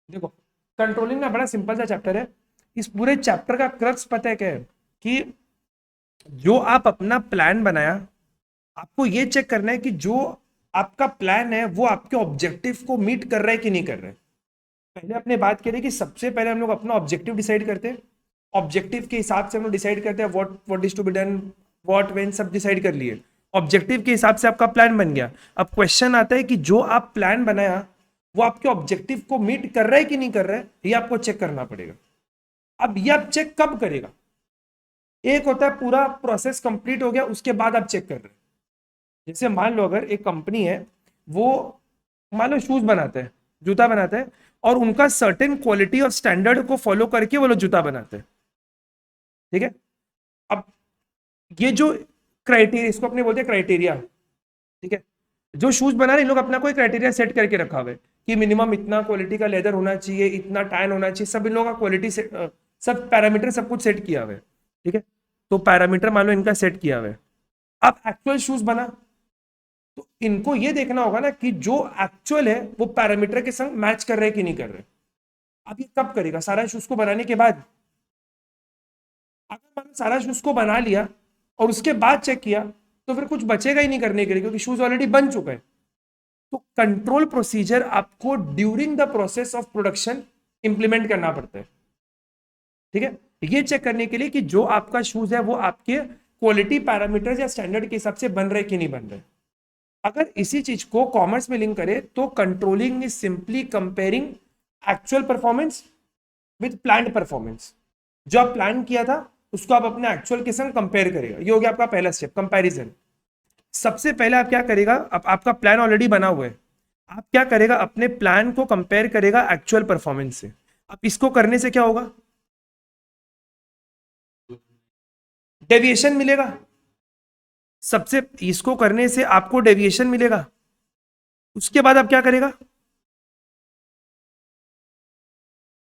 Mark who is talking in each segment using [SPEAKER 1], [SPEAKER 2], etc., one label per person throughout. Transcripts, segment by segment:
[SPEAKER 1] देखो, कंट्रोलिंग ना बड़ा सिंपल सा चैप्टर है। इस पूरे चैप्टर का क्रक्स पता है क्या है कि जो आप अपना प्लान बनाया, आपको ये चेक करना है कि जो आपका प्लान है वो आपके ऑब्जेक्टिव को मीट कर रहा है कि नहीं कर रहा है। पहले अपने बात करें कि सबसे पहले हम लोग अपना ऑब्जेक्टिव डिसाइड करते हैं। ऑब्जेक्टिव के हिसाब से हम लोग डिसाइड करते हैं what what is to be done, what when, सब डिसाइड कर लिए। ऑब्जेक्टिव के हिसाब से आपका प्लान बन गया। अब क्वेश्चन आता है कि जो आप प्लान बनाया वो आपके ऑब्जेक्टिव को मीट कर रहा है कि नहीं कर रहा है, ये आपको चेक करना पड़ेगा। अब ये आप चेक कब करेगा? एक होता है पूरा प्रोसेस कंप्लीट हो गया उसके बाद आप चेक कर रहे हैं। जैसे मान लो अगर एक कंपनी है, वो मान लो शूज बनाते हैं, जूता बनाते हैं, और उनका सर्टेन क्वालिटी और स्टैंडर्ड को फॉलो करके वो लोग जूता बनाते हैं। ठीक है। अब ये जो क्राइटेरिया, इसको अपने बोलते हैं क्राइटेरिया। ठीक है। जो शूज बना रहे हैं, इन लोग अपना कोई क्राइटेरिया सेट करके रखा हुआ है कि मिनिमम इतना क्वालिटी का लेदर होना चाहिए, इतना टैन होना चाहिए, सब इन लोगों का क्वालिटी से सब पैरामीटर सब कुछ सेट किया हुआ है। ठीक है। तो पैरामीटर मान लो इनका सेट किया हुआ है। अब एक्चुअल शूज बना, तो इनको ये देखना होगा ना कि जो एक्चुअल है वो पैरामीटर के संग मैच कर रहे हैं कि नहीं कर रहे। अब ये कब करेगा? सारा शूज को बनाने के बाद। अगर मैंने सारा शूज को बना लिया और उसके बाद चेक किया, तो फिर कुछ बचेगा ही नहीं करने के लिए, क्योंकि शूज ऑलरेडी बन चुका है। तो कंट्रोल प्रोसीजर आपको during the process of production implement करना पड़ता है। ठीक है। ये चेक करने के लिए कि जो आपका शूज है वो आपके क्वालिटी पैरामीटर्स या स्टैंडर्ड के हिसाब से बन रहे कि नहीं बन रहे। अगर इसी चीज को कॉमर्स में लिंक करें तो controlling is simply comparing actual performance with planned performance. जो आप प्लान किया था उसको आप अपने एक्चुअल के संग कंपेयर करेगा। ये हो गया आपका पहला स्टेप, कंपैरिजन। सबसे पहले आप क्या करेगा, आपका प्लान ऑलरेडी बना हुआ है, आप क्या करेगा, अपने प्लान को कंपेयर करेगा एक्चुअल परफॉर्मेंस से। अब इसको करने से क्या होगा? डेविएशन मिलेगा। सबसे इसको करने से आपको डेविएशन मिलेगा। उसके बाद आप क्या करेगा?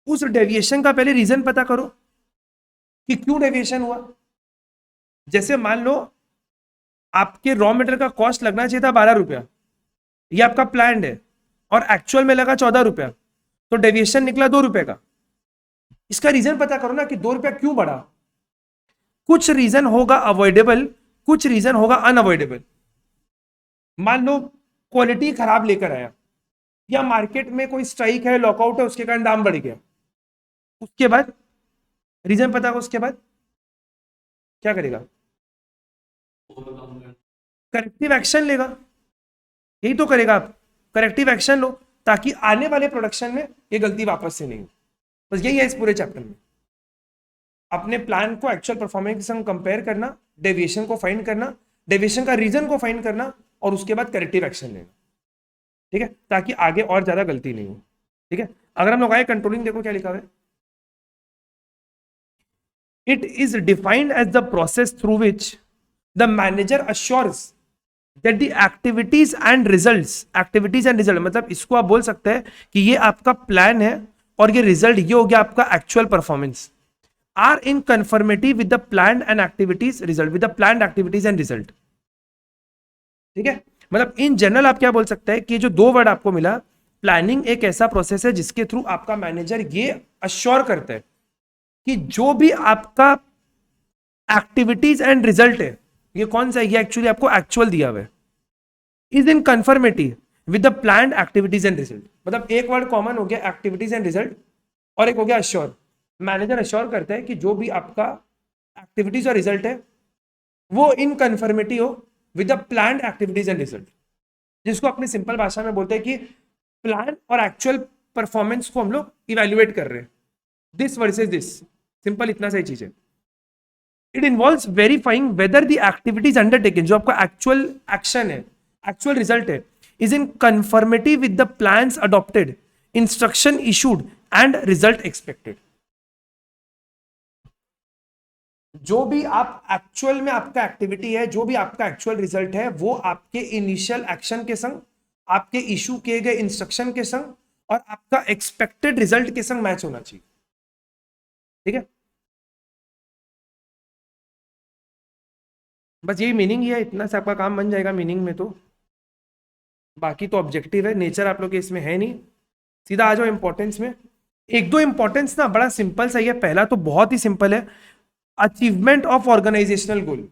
[SPEAKER 1] उस डेविएशन का पहले रीजन पता करो कि क्यों डेविएशन हुआ। जैसे मान लो आपके रॉ मटेरियल का कॉस्ट लगना चाहिए था 12 रुपया, ये आपका प्लान है, और एक्चुअल में लगा 14 रुपया, तो डेविएशन निकला 2 रुपए का। इसका रीजन पता करो ना कि 2 रुपया क्यों बढ़ा। कुछ रीजन होगा अवॉइडेबल, कुछ रीजन होगा अनअवॉइडेबल। मान लो क्वालिटी खराब लेकर आया, या मार्केट में कोई स्ट्राइक है, लॉकआउट है, उसके कारण दाम बढ़ गया। उसके बाद रीजन पता हो, उसके बाद क्या करेगा? करेक्टिव एक्शन लेगा। यही तो करेगा आप, करेक्टिव एक्शन लो, ताकि आने वाले प्रोडक्शन में ये गलती वापस से नहीं हो। बस यही है इस पूरे चैप्टर में। अपने प्लान को एक्चुअल परफॉर्मेंस के संग कंपेयर करना, डेविएशन को फाइंड करना, डेविएशन का रीजन को फाइंड करना, और उसके बाद करेक्टिव एक्शन लेना। ठीक है, ताकि आगे और ज्यादा गलती नहीं हो। ठीक है। अगर हम लोग आए कंट्रोलिंग, देखो क्या लिखा हुआ है। It is defined as the process through which the manager assures that the activities and result, मतलब इसको आप बोल सकते हैं कि ये आपका प्लान है और ये रिजल्ट ये हो गया आपका actual performance, are in conformity with the plan and activities result, with the plan activities and result. ठीक है। मतलब इन जनरल आप क्या बोल सकते हैं कि जो दो वर्ड आपको मिला, प्लानिंग एक ऐसा प्रोसेस है जिसके थ्रू आपका मैनेजर ये अश्योर करता है कि जो भी आपका एक्टिविटीज एंड रिजल्ट है, ये कौन सा है, ये एक्चुअली आपको एक्चुअल दिया हुआ है, is in conformity with the plan activities and result. मतलब एक वर्ड कॉमन हो गया एक्टिविटीज एंड रिजल्ट, और एक हो गया अश्योर। मैनेजर अश्योर करता है कि जो भी आपका एक्टिविटीज और रिजल्ट है वो इन कन्फर्मिटी हो with the plan activities and result, जिसको अपनी सिंपल भाषा में बोलते हैं कि प्लान और एक्चुअल परफॉर्मेंस को हम लोग इवेल्युएट कर रहे हैं, दिस वर्सेस दिस। सिंपल इतना सही चीज है। It involves verifying whether the activities undertaken, जो आपका एक्चुअल एक्शन है, एक्चुअल रिजल्ट है, is in conformity with the plans adopted, instruction issued and result expected. जो भी आप एक्चुअल में आपका एक्टिविटी है, जो भी आपका एक्चुअल रिजल्ट है, वो आपके इनिशियल एक्शन के संग, आपके इशू किए गए इंस्ट्रक्शन के संग, और आपका एक्सपेक्टेड रिजल्ट के संग मैच होना चाहिए। ठीक है। बस यही मीनिंग ही है, इतना से आपका काम बन जाएगा मीनिंग में। तो बाकी तो ऑब्जेक्टिव है, नेचर आप लोग के इसमें है नहीं। सीधा आ जाओ इंपॉर्टेंस में। एक दो इंपॉर्टेंस ना बड़ा सिंपल सा ही है। पहला तो बहुत ही सिंपल है, अचीवमेंट ऑफ ऑर्गेनाइजेशनल गोल।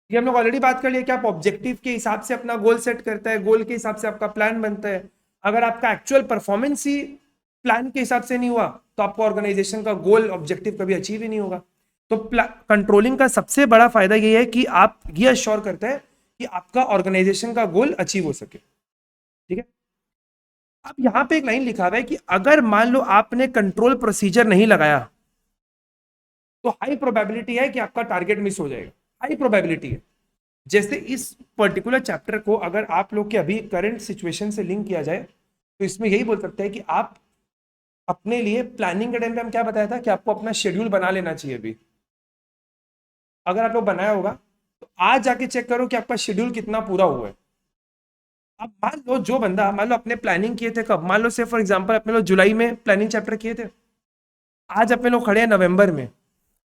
[SPEAKER 1] ये हम लोग ऑलरेडी बात कर लिए कि आप ऑब्जेक्टिव के हिसाब से अपना गोल सेट करता है, गोल के हिसाब से आपका प्लान बनता है। अगर आपका एक्चुअल परफॉर्मेंस ही प्लान के हिसाब से नहीं हुआ तो आपको ऑर्गेनाइजेशन का गोल ऑब्जेक्टिव कभी अचीव ही नहीं होगा। तो कंट्रोलिंग का सबसे बड़ा फायदा ये है कि आप ये अश्योर करते हैं कि आपका ऑर्गेनाइजेशन का गोल अचीव हो सके। ठीक है, अब यहां पे एक लाइन लिखा हुआ है कि अगर मान लो आपने कंट्रोल प्रोसीजर नहीं लगाया तो हाई प्रोबेबिलिटी है कि आपका टारगेट मिस हो जाएगा। हाई प्रोबेबिलिटी है। जैसे इस पर्टिकुलर चैप्टर को अगर आप लोग के अभी करंट सिचुएशन से लिंक किया जाए तो इसमें यही बोल सकते हैं कि आप अपने लिए प्लानिंग के टाइम पे हम क्या बताया था कि आपको अपना शेड्यूल बना लेना चाहिए। अभी अगर आप लोग बनाया होगा तो आज जाके चेक करो कि आपका शेड्यूल कितना पूरा हुआ है। अब मान लो जो बंदा मान लो अपने प्लानिंग किए थे कब, मान लो से फॉर एग्जांपल अपने लोग जुलाई में प्लानिंग चैप्टर किए थे, आज अपने लोग खड़े हैं नवंबर में।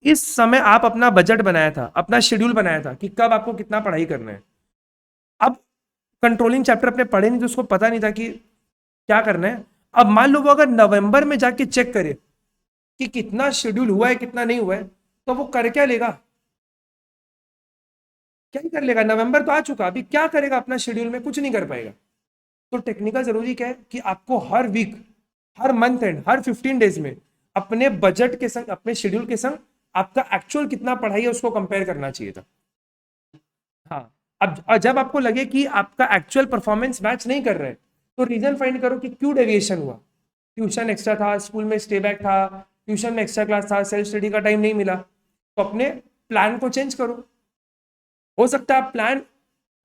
[SPEAKER 1] इस समय आप अपना बजट बनाया था, अपना शेड्यूल बनाया था कि कब आपको कितना पढ़ाई करना है। अब कंट्रोलिंग चैप्टर अपने पढ़े नहीं तो उसको पता नहीं था कि क्या करना है। अब मान लो वो अगर नवंबर में जाके चेक करे कि कितना शेड्यूल हुआ है कितना नहीं हुआ है, तो वो कर क्या लेगा? क्या ही कर लेगा? नवंबर तो आ चुका, अभी क्या करेगा? अपना शेड्यूल में कुछ नहीं कर पाएगा। तो टेक्निकल जरूरी क्या है कि आपको हर वीक, हर मंथ एंड, हर 15 डेज में अपने बजट के संग, अपने शेड्यूल के संग आपका एक्चुअल कितना पढ़ाई है उसको कंपेयर करना चाहिए था। हाँ, अब जब आपको लगे कि आपका एक्चुअल परफॉर्मेंस मैच नहीं कर रहा है तो रीजन फाइंड करो कि क्यों डेविएशन हुआ। ट्यूशन एक्स्ट्रा था, स्कूल में स्टे बैक था, ट्यूशन में एक्स्ट्रा क्लास था, सेल्फ स्टडी का टाइम नहीं मिला, तो अपने प्लान को चेंज करो। हो सकता है प्लान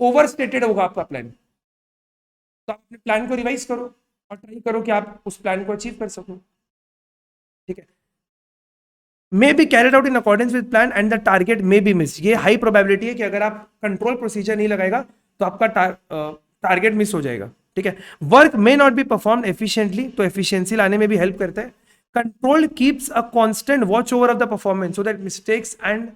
[SPEAKER 1] ओवर स्टेटेड होगा आपका प्लान, तो आप अपने प्लान को रिवाइज करो और ट्राई करो कि आप उस प्लान को अचीव कर सको। ठीक है, may be carried out in accordance with plan and the target may be miss. ये हाई प्रोबेबिलिटी है कि अगर आप कंट्रोल प्रोसीजर नहीं लगाएगा तो आपका टारगेट मिस हो जाएगा। ठीक है, work may not be perform efficiently, तो एफिशिएंसी लाने में भी हेल्प करता है। Control keeps a constant watch over of the performance so that mistakes and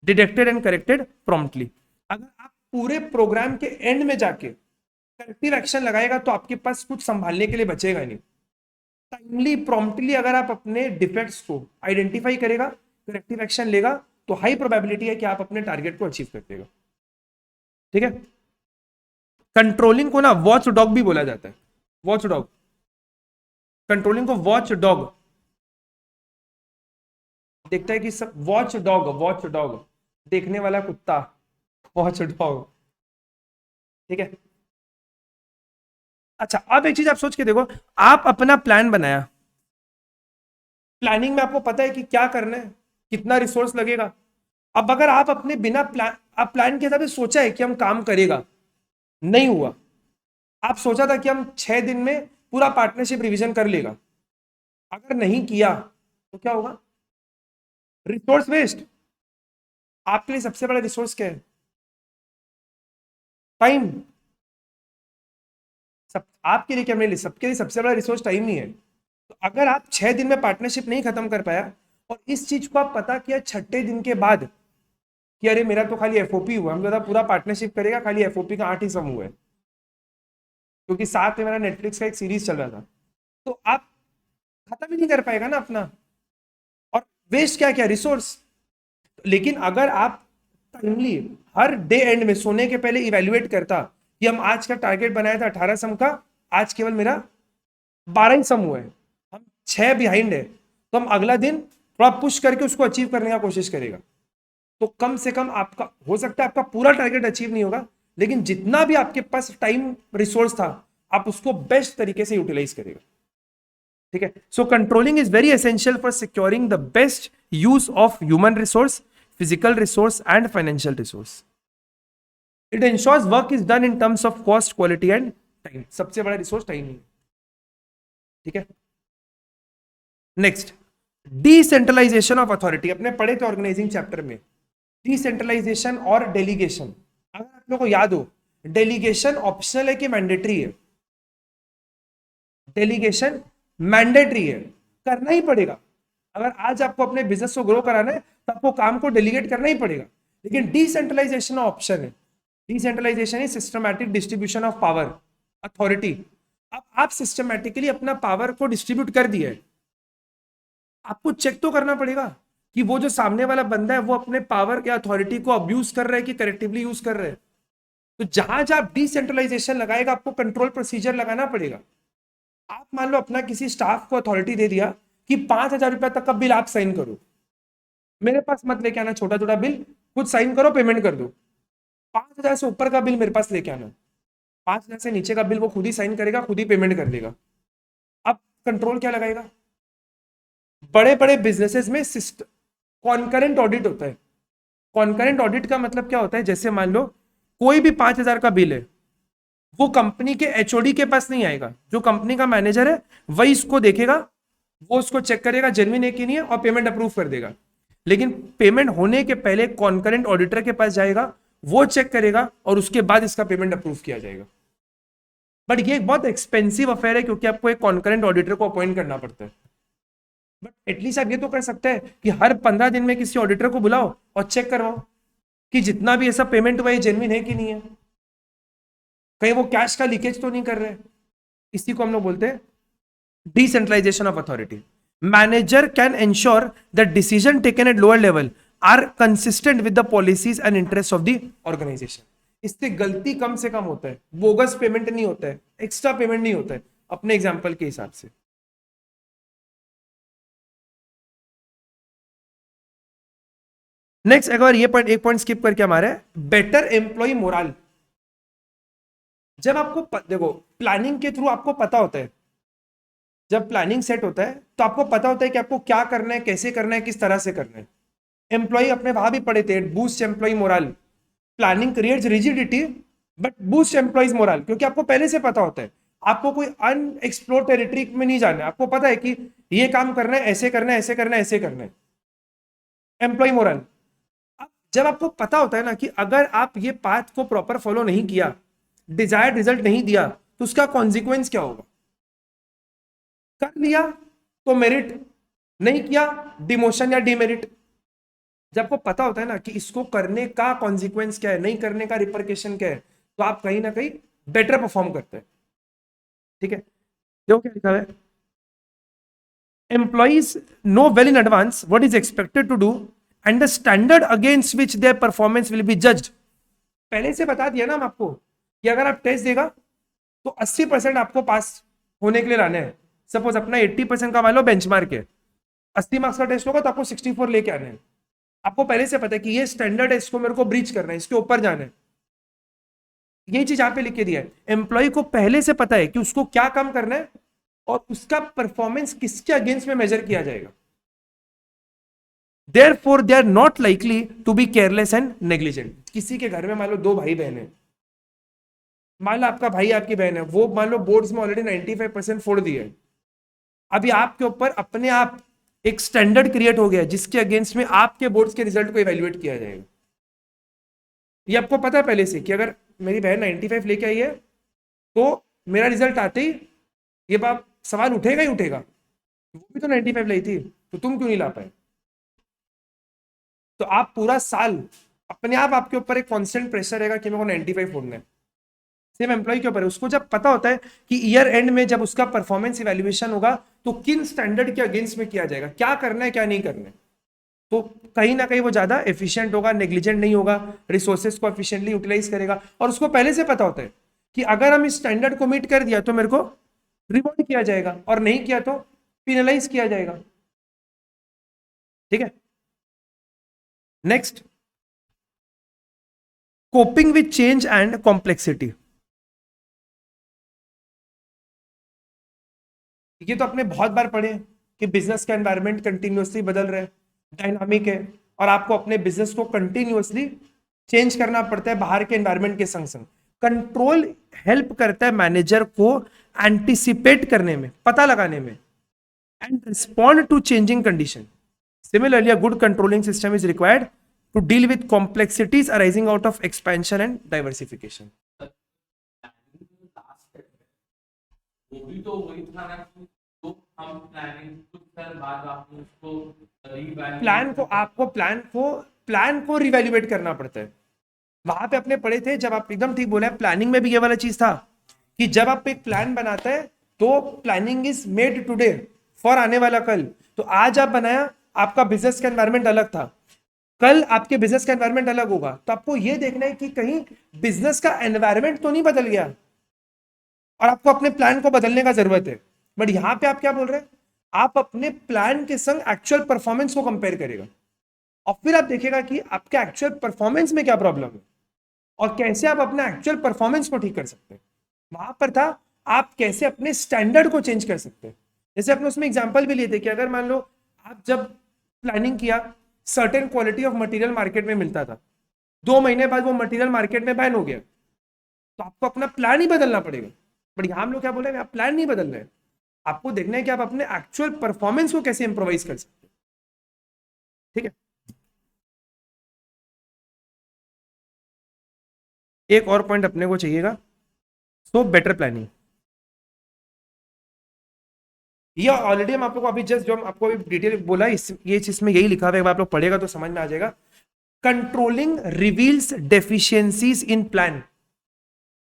[SPEAKER 1] detected and corrected promptly. अगर आप पूरे प्रोग्राम के एंड में जाके करेक्टिव एक्शन लगाएगा तो आपके पास कुछ संभालने के लिए बचेगा नहीं। टाइमली प्रॉम्प्टली अगर आप अपने डिफेक्ट्स को आइडेंटिफाई करेगा, करेक्टिव एक्शन लेगा, तो हाई प्रोबेबिलिटी है कि आप अपने टारगेट को अचीव कर देगा। ठीक है, कंट्रोलिंग को ना वॉच डॉग भी बोला जाता है। वॉच डॉग, कंट्रोलिंग को वॉच डॉग देखता है कि सब वॉच डॉग, वॉच डॉग देखने वाला कुत्ता, वॉच डॉग। ठीक है, अच्छा अब एक चीज आप सोच के देखो, आप अपना प्लान बनाया, प्लानिंग में आपको पता है कि क्या करना है, कितना रिसोर्स लगेगा। अब अगर आप अपने बिना प्लान, आप प्लान के हिसाब से सोचा है कि हम काम करेगा, नहीं हुआ। आप सोचा था कि हम 6 दिन में पूरा पार्टनरशिप रिवीजन कर लेगा, अगर नहीं किया तो क्या होगा? Resource waste. आपके लिए सबसे बड़ा रिसोर्स क्या है? टाइम। सब आपके लिए क्या, मेरे लिए सबके लिए सबसे बड़ा रिसोर्स टाइम ही है। तो अगर आप 6 दिन में पार्टनरशिप नहीं खत्म कर पाया और इस चीज को आप पता किया छठे दिन के बाद कि अरे मेरा तो खाली एफओपी हुआ, हम ज्यादा पूरा पार्टनरशिप करेगा, खाली एफओपी का 8 ही सम हुआ है क्योंकि साथ में मेरा नेटफ्लिक्स का एक सीरीज चल रहा था, तो आप खत्म ही नहीं कर पाएगा ना अपना, और वेस्ट क्या क्या? रिसोर्स। लेकिन अगर आप टाइमली हर डे एंड में सोने के पहले इवेल्युएट करता कि हम आज का टारगेट बनाया था 18 सम का, आज केवल मेरा 12 ही सम हुआ है, हम 6 बिहाइंड है, तो हम अगला दिन थोड़ा पुश करके उसको अचीव करने का कोशिश करेगा। तो कम से कम आपका हो सकता है आपका पूरा टारगेट अचीव नहीं होगा, लेकिन जितना भी आपके पास टाइम रिसोर्स था आप उसको बेस्ट तरीके से यूटिलाइज करेगा। ठीक है, so controlling is very essential for securing the best use of human resource, physical resource and financial resource. It ensures work is done in terms of cost, quality and time. सबसे बड़ा resource time ही है। ठीक है, next, decentralisation of authority. अपने पढ़े थे organising chapter में decentralisation और डेलीगेशन। अगर आप लोगों को याद हो, डेलीगेशन ऑप्शनल है कि मैंडेटरी है? डेलीगेशन मैंडेटरी है, करना ही पड़ेगा। अगर आज आपको अपने बिजनेस को ग्रो कराना है तो आपको काम को डेलीगेट करना ही पड़ेगा। लेकिन डिसेंट्रलाइजेशन ऑप्शन है। Decentralisation is systematic distribution of power, authority. अब आप सिस्टमैटिकली अपना पावर को डिस्ट्रीब्यूट कर दिया है, आपको चेक तो करना पड़ेगा कि वो जो सामने वाला बंदा है वो अपने पावर या अथॉरिटी को अब्यूज कर रहा है कि करेक्टिवली यूज कर रहा है। तो जहां जहां डिसेंट्रलाइजेशन लगाएगा आपको कंट्रोल प्रोसीजर लगाना पड़ेगा। आप मान लो अपना किसी स्टाफ को अथॉरिटी दे दिया कि 5,000 रुपए तक का बिल आप साइन करो, मेरे पास मत लेके आना छोटा छोटा बिल, खुद साइन करो पेमेंट कर दो। 5,000 से ऊपर का बिल मेरे पास लेके आना, 5,000 से नीचे का बिल वो खुद ही साइन करेगा, खुद ही पेमेंट कर देगा। अब कंट्रोल क्या लगाएगा? बड़े बड़े बिजनेसेस में कॉन्करेंट ऑडिट होता है। कॉन्करेंट ऑडिट का मतलब क्या होता है? जैसे मान लो कोई भी 5,000 का बिल है, वो कंपनी के एचओडी के पास नहीं आएगा, जो कंपनी का मैनेजर है वही इसको देखेगा, वो उसको चेक करेगा जेन्युइन है कि नहीं है और पेमेंट अप्रूव कर देगा। लेकिन पेमेंट होने के पहले कॉन्करेंट ऑडिटर के पास जाएगा, वो चेक करेगा और उसके बाद इसका पेमेंट अप्रूव किया जाएगा। बट ये एक बहुत एक्सपेंसिव अफेयर है क्योंकि आपको एक कॉन्करेंट ऑडिटर को अपॉइंट करना पड़ता है। बट एटलीस्ट आप ये तो कर सकते हैं कि हर 15 दिन में किसी ऑडिटर को बुलाओ और चेक करवाओ कि जितना भी ऐसा पेमेंट हुआ है जेन्युइन है कि नहीं है, कहीं वो कैश का लीकेज तो नहीं कर रहे। इसी को हम लोग बोलते हैं decentralisation of authority. Manager can ensure that decision taken at lower level are consistent with the policies and interest of the organisation. इससे गलती कम से कम होता है, बोगस पेमेंट नहीं होता है, एक्स्ट्रा पेमेंट नहीं होता है, अपने एग्जाम्पल के हिसाब से। नेक्स्ट एक बार ये पॉइंट, एक पॉइंट स्किप करके हमारे बेटर एम्प्लॉय मोरल। जब आपको देखो प्लानिंग के थ्रू आपको पता होता है, जब प्लानिंग सेट होता है तो आपको पता होता है कि आपको क्या करना है, कैसे करना है, किस तरह से करना है। एम्प्लॉय अपने वहां भी पढ़े थे, boost employ morale. Planning creates rigidity but boost employees morale, क्योंकि आपको पहले से पता होता है, आपको कोई अनएक्सप्लोर टेरिटरी में नहीं जाना है, आपको पता है कि ये काम करना है, ऐसे करना है, ऐसे करना है, ऐसे करना है। Employ morale. जब आपको पता होता है ना कि अगर आप ये पाथ को प्रॉपर फॉलो नहीं किया, डिजायर्ड रिजल्ट नहीं दिया, तो उसका कॉन्सिक्वेंस क्या होगा। कर लिया तो मेरिट, नहीं किया डिमोशन या डिमेरिट। जब आपको पता होता है ना कि इसको करने का कॉन्सिक्वेंस क्या है, नहीं करने का रिपरकेशन क्या है, तो आप कहीं ना कहीं बेटर परफॉर्म करते हैं। ठीक है, देखो क्या लिखा है, employees know well in advance what is expected to do and the standard against which their performance will be judged. पहले से बता दिया ना हम आपको कि अगर आप टेस्ट देगा तो 80% आपको पास होने के लिए लाने हैं। सपोज अपना 80% का मान लो बेंचमार्क है, 80 मार्क्स का टेस्ट होगा तो आपको 64 लेके आने हैं। आपको पहले से पता है कि ये स्टैंडर्ड है, इसको मेरे को ब्रीच करना है, इसके ऊपर जाना है। ये चीज यहां पे लिख के दिया है, एम्प्लॉय को पहले से पता है कि उसको क्या काम करना है और उसका परफॉर्मेंस किसके अगेंस्ट में मेजर किया जाएगा। Therefore, they are not likely to be careless and negligent. किसी के घर में मान लो दो भाई बहन है, मान लो आपका भाई आपकी बहन है, वो मान लो बोर्ड्स में ऑलरेडी 95% फोड़ दिए, अभी आपके ऊपर अपने आप एक स्टैंडर्ड क्रिएट हो गया जिसके अगेंस्ट में आपके बोर्ड्स के रिजल्ट को इवेल्युएट किया जाएगा। ये आपको पता है पहले से कि अगर मेरी बहन 95 लेके आई है तो मेरा रिजल्ट आते ही ये बात सवाल उठेगा ही उठेगा, वो भी तो 95 लाई थी तो तुम क्यों नहीं ला पाए। तो आप पूरा साल अपने आप आपके ऊपर एक कांस्टेंट प्रेशर रहेगा कि मेरे को 95 फोड़ना है। सेम एम्प्लॉय के ऊपर है, उसको जब पता होता है कि ईयर एंड में जब उसका परफॉर्मेंस इवैल्यूएशन होगा तो किन स्टैंडर्ड के अगेंस्ट में किया जाएगा, क्या करना है क्या नहीं करना है, तो कहीं ना कहीं वो ज्यादा एफिशिएंट होगा, नेग्लिजेंट नहीं होगा, रिसोर्सेज को एफिशिएंटली यूटिलाइज करेगा। और उसको पहले से पता होता है कि अगर हम इस स्टैंडर्ड को मीट कर दिया तो मेरे को रिवॉर्ड किया जाएगा और नहीं किया तो पिनलाइज किया जाएगा। ठीक है, next, coping with change and complexity. ये तो आपने बहुत बार पढ़े कि बिजनेस का एनवायरनमेंट कंटिन्यूअसली बदल रहा है, डायनामिक है, और आपको अपने बिजनेस को कंटिन्यूअसली चेंज करना पड़ता है बाहर के एनवायरनमेंट के संग संग। कंट्रोल हेल्प करता है मैनेजर को एंटिसिपेट करने में, पता लगाने में, and respond to changing condition. Similarly a good controlling system is required to deal with complexities arising out of expansion and diversification.
[SPEAKER 2] वो भी तो वही था ना कि तो हम प्लानिंग कुछ साल बाद आपने उसको
[SPEAKER 1] प्लान को रिवैल्यूएट करना पड़ता है। वहां पे अपने पढ़े थे, जब आप एकदम ठीक बोले, प्लानिंग में भी ये वाला चीज था कि जब आप एक प्लान बनाते हैं तो planning is made today for आने वाला कल। तो आज आप बनाया, आपका बिजनेस का एनवायरमेंट अलग था, कल आपके बिजनेस का एनवायरमेंट अलग होगा। तो आपको यह देखना है कि कहीं बिजनेस का एनवायरमेंट तो नहीं बदल गया और आपको अपने प्लान को बदलने का जरूरत है। बट यहां पे आप क्या बोल रहे हैं, आप अपने प्लान के संग एक्चुअल परफॉर्मेंस को कंपेयर करेगा और फिर आप देखेगा कि आपके एक्चुअल परफॉर्मेंस में क्या प्रॉब्लम है और कैसे आप अपने एक्चुअल परफॉर्मेंस को ठीक कर सकते हैं। वहां पर था आप कैसे अपने स्टैंडर्ड को चेंज कर सकते हैं। जैसे आपने उसमें एग्जांपल भी लिए थे कि अगर मान लो आप जब प्लानिंग किया, certain quality of material market में मिलता था, 2 महीने बाद वो मटेरियल मार्केट में बैन हो गया, तो आपको अपना प्लान ही बदलना पड़ेगा। बट यहां हम लोग क्या बोल रहे हैं, आप प्लान नहीं बदल रहे हैं, आपको देखना है कि आप अपने एक्चुअल परफॉर्मेंस को कैसे इंप्रोवाइज कर सकते हैं। ठीक है, एक और पॉइंट अपने को चाहिएगा, सो बेटर प्लानिंग। ये ऑलरेडी हम आप लोग को अभी जस्ट जो हम आपको अभी डिटेल बोला, इस ये चीज में यही लिखा हुआ है, आप लोग पढ़ेगा तो समझ में आ जाएगा। कंट्रोलिंग रिवील्स डेफिशिएंसीज इन प्लान।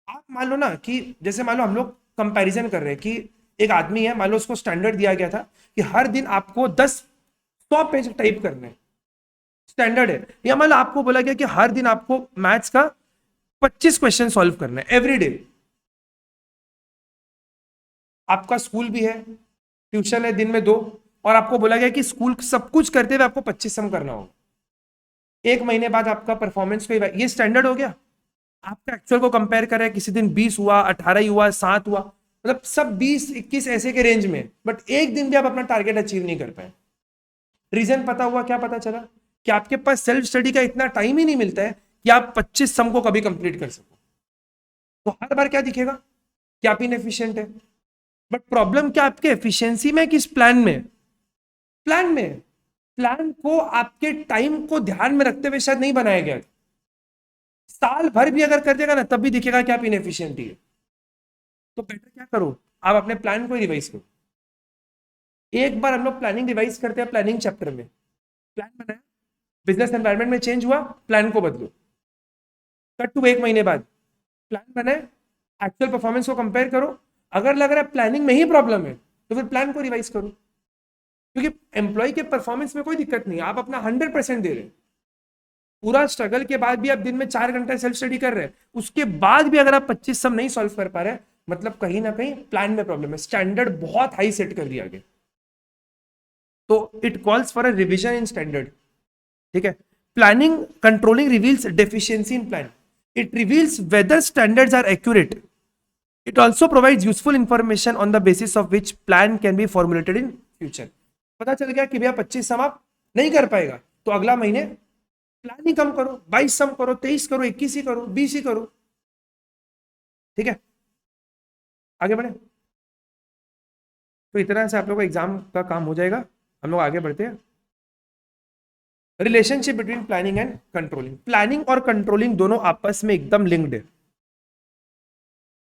[SPEAKER 1] आप मान लो ना कि जैसे मान लो हम लोग कंपैरिजन कर रहे हैं कि एक आदमी है, मान लो उसको स्टैंडर्ड दिया गया था कि हर दिन आपको 100 पेज टाइप करने हैं, स्टैंडर्ड है। या मान लो आपको बोला गया कि हर दिन आपको मैथ्स का 25 क्वेश्चन सॉल्व करना है एवरी डे। आपका स्कूल भी है, ट्यूशन है दिन में 2, और आपको बोला गया कि स्कूल सब कुछ करते हुए आपको 25 सम करना होगा। 1 महीने बाद आपका परफॉर्मेंस को ये स्टैंडर्ड हो गया। आपका एक्चुअल को कंपेयर करें, किसी दिन 20 हुआ, 18 ही हुआ, 7 हुआ, मतलब सब 20-21 ऐसे के रेंज में, बट एक दिन भी आप अपना टारगेट अचीव नहीं कर पाए। रीजन पता हुआ, क्या पता चला कि आपके पास सेल्फ स्टडी का इतना टाइम ही नहीं मिलता है कि आप 25 सम को कभी कंप्लीट कर सको। तो हर बार क्या दिखेगा कि आप इनएफिशिएंट है। बट प्रॉब्लम क्या आपके एफिशिएंसी में, किस प्लान में? प्लान में। प्लान को आपके टाइम को ध्यान में रखते हुए शायद नहीं बनाया गया। साल भर भी अगर कर देगा ना, तब भी दिखेगा कि आप इनएफिशिएंट ही है। तो बेटर क्या करो, आप अपने प्लान को रिवाइज करो। एक बार हम लोग प्लानिंग रिवाइज करते हैं प्लानिंग चैप्टर में, प्लान बनाया, बिजनेस एनवायरनमेंट में चेंज हुआ, प्लान को बदलो। कट टू 1 महीने बाद प्लान बनाए, एक्चुअल परफॉर्मेंस को कंपेयर करो। अगर लग रहा है प्लानिंग में ही प्रॉब्लम है, तो फिर प्लान को रिवाइज करो। क्योंकि एम्प्लॉय के परफॉर्मेंस में कोई दिक्कत नहीं है, आप अपना 100% दे रहे हैं। पूरा स्ट्रगल के बाद भी आप दिन में 4 घंटे सेल्फ स्टडी कर रहे हैं, उसके बाद भी अगर आप 25 सम नहीं सॉल्व कर पा रहे, मतलब कहीं ना कहीं प्लान में प्रॉब्लम है, स्टैंडर्ड बहुत हाई सेट कर दिया गया। तो it calls for a revision in standard. ठीक है, planning controlling reveals deficiency in plan, it reveals whether standards are accurate, it also provides useful information on the basis of which plan can be formulated in future. पता चल गया कि भैया 25 सम आप नहीं कर पाएगा, तो अगला महीने प्लान ही कम करो, 22 सम करो, 23 करो, 21 ही करो, 20 ही करो। ठीक है, आगे बढ़े। तो इतना से आप लोग का एग्जाम का काम हो जाएगा। हम लोग आगे बढ़ते हैं। Relationship between planning and controlling. Planning और कंट्रोलिंग दोनों आपस में एकदम लिंक्ड है,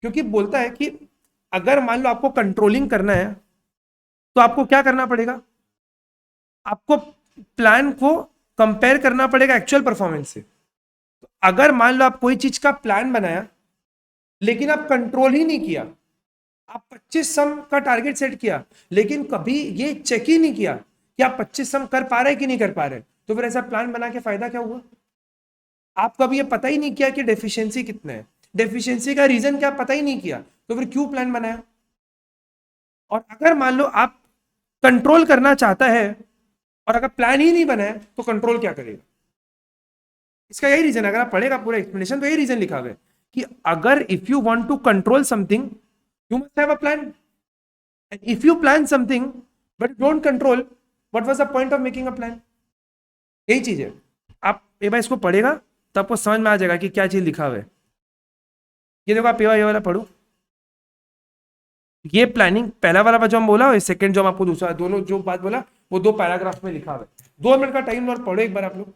[SPEAKER 1] क्योंकि बोलता है कि अगर मान लो आपको कंट्रोलिंग करना है, तो आपको क्या करना पड़ेगा, आपको प्लान को कंपेयर करना पड़ेगा एक्चुअल परफॉर्मेंस से। अगर मान लो आप कोई चीज का प्लान बनाया लेकिन आप कंट्रोल ही नहीं किया, आप 25 सम का टारगेट सेट किया लेकिन कभी ये चेक ही नहीं किया कि आप 25 सम कर पा रहे कि नहीं कर पा रहे, तो फिर ऐसा प्लान बना के फायदा क्या हुआ? आप कभी ये पता ही नहीं किया कि डेफिशिएंसी कितना है, डेफिशिएंसी का रीजन क्या पता ही नहीं किया, तो फिर क्यों प्लान बनाया? और अगर मान लो आप कंट्रोल करना चाहता है और अगर प्लान ही नहीं बनाया, तो कंट्रोल क्या करेगा? इसका यही रीजन, अगर आप पढ़ेगा पूरा एक्सप्लेनेशन तो यही रीजन लिखा हुआ है कि अगर if you want to control something, you must have a plan, and if you plan something but don't control, what was the point of making a plan? यही चीज है। आप एक बार इसको पढ़ेगा तो आपको समझ में आ जाएगा कि क्या चीज लिखा हुआ है। ये देखो, आप ये वाला पढ़ो, ये प्लानिंग पहला वाला जो हम बोला और सेकंड जो हम आपको दूसरा, दोनों जो बात बोला वो 2 पैराग्राफ में लिखा हुआ है। 2 मिनट का टाइम और पढ़ो एक बार आप लोग।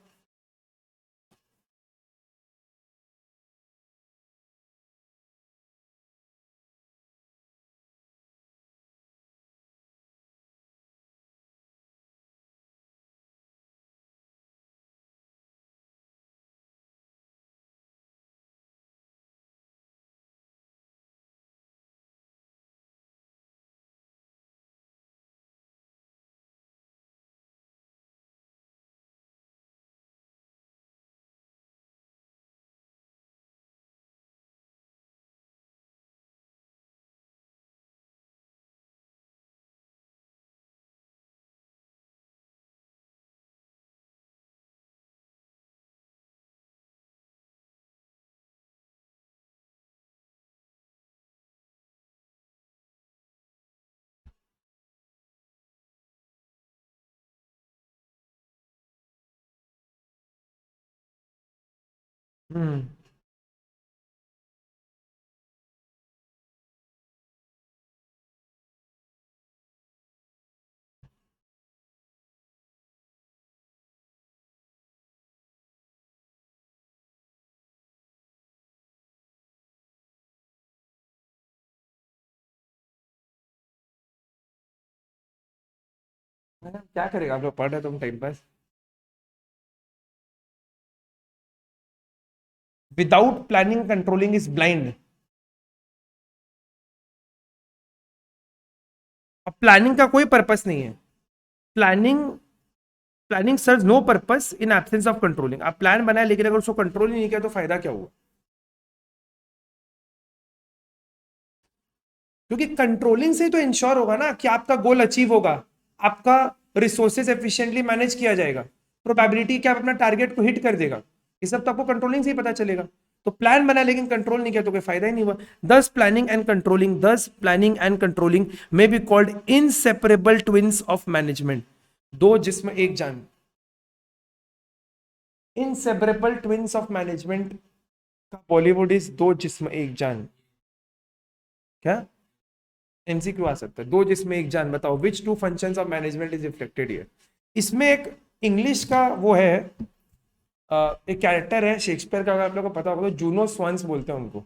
[SPEAKER 1] हम्म। क्या करेगा, आप लोग पढ़ रहे, तुम time pass. Without planning controlling is blind. अब प्लानिंग का कोई पर्पस नहीं है। Planning planning serve no purpose in absence of controlling. आप प्लान बनाए लेकिन अगर उसको कंट्रोल ही नहीं किया तो फायदा क्या हुआ? क्योंकि कंट्रोलिंग से तो इंश्योर होगा ना कि आपका गोल अचीव होगा, आपका रिसोर्सेज एफिशिएंटली मैनेज किया जाएगा, प्रोबेबिलिटी कि आप अपना टारगेट को हिट कर देगा। ये सब तो आपको कंट्रोलिंग से ही पता चलेगा। तो प्लान बना लेकिन कंट्रोल नहीं किया तो कोई फायदा ही नहीं हुआ। दस planning and controlling may be called inseparable twins of management. दो जिस्म एक जान। इनसेपरेबल ट्विंस ऑफ मैनेजमेंट का बॉलीवुड इज दो जिस्म एक जान। क्या एमसीक्यू आ सकता है, दो जिसमें एक जान, बताओ which two functions of management is reflected here. इसमें एक इंग्लिश का वो है, एक कैरेक्टर है शेक्सपियर का, अगर आप लोगों को पता होगा तो जूनो स्वान्स बोलते हैं उनको।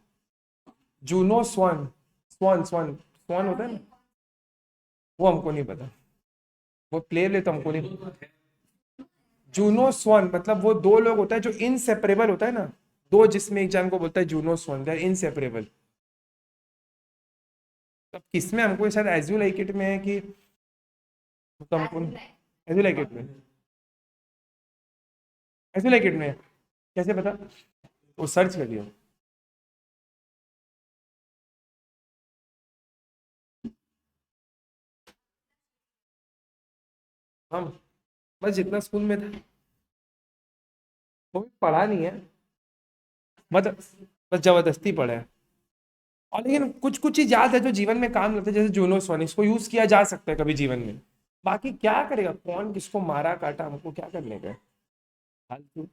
[SPEAKER 1] जूनो स्वान, स्वान स्वान स्वान होता है ना, वो हमको नहीं पता, वो प्ले ले तो हमको नहीं। जूनो स्वान मतलब वो दो लोग होता है जो इनसेपरेबल होता है ना, दो जिसमें एक जान को बोलता है जूनो स्वान, दे आर इनसेपरेबल। तब किसमें हमको शायद एज यू लाइक इट में है कि, तो हमको एज यू लाइक इट में, एज यू लाइक इट में है। कैसे पता? वो सर्च कर लिया। हम बस जितना स्कूल में था वो भी पढ़ा नहीं है, मतलब बस जबरदस्ती पढ़ा है। और लेकिन कुछ कुछ चीज याद है जो जीवन में काम लगता है, जैसे जूनोस वन, इसको यूज किया जा सकता है कभी जीवन में। बाकी क्या करेगा, कौन किसको मारा काटा, हमको क्या करने का है? फालतू।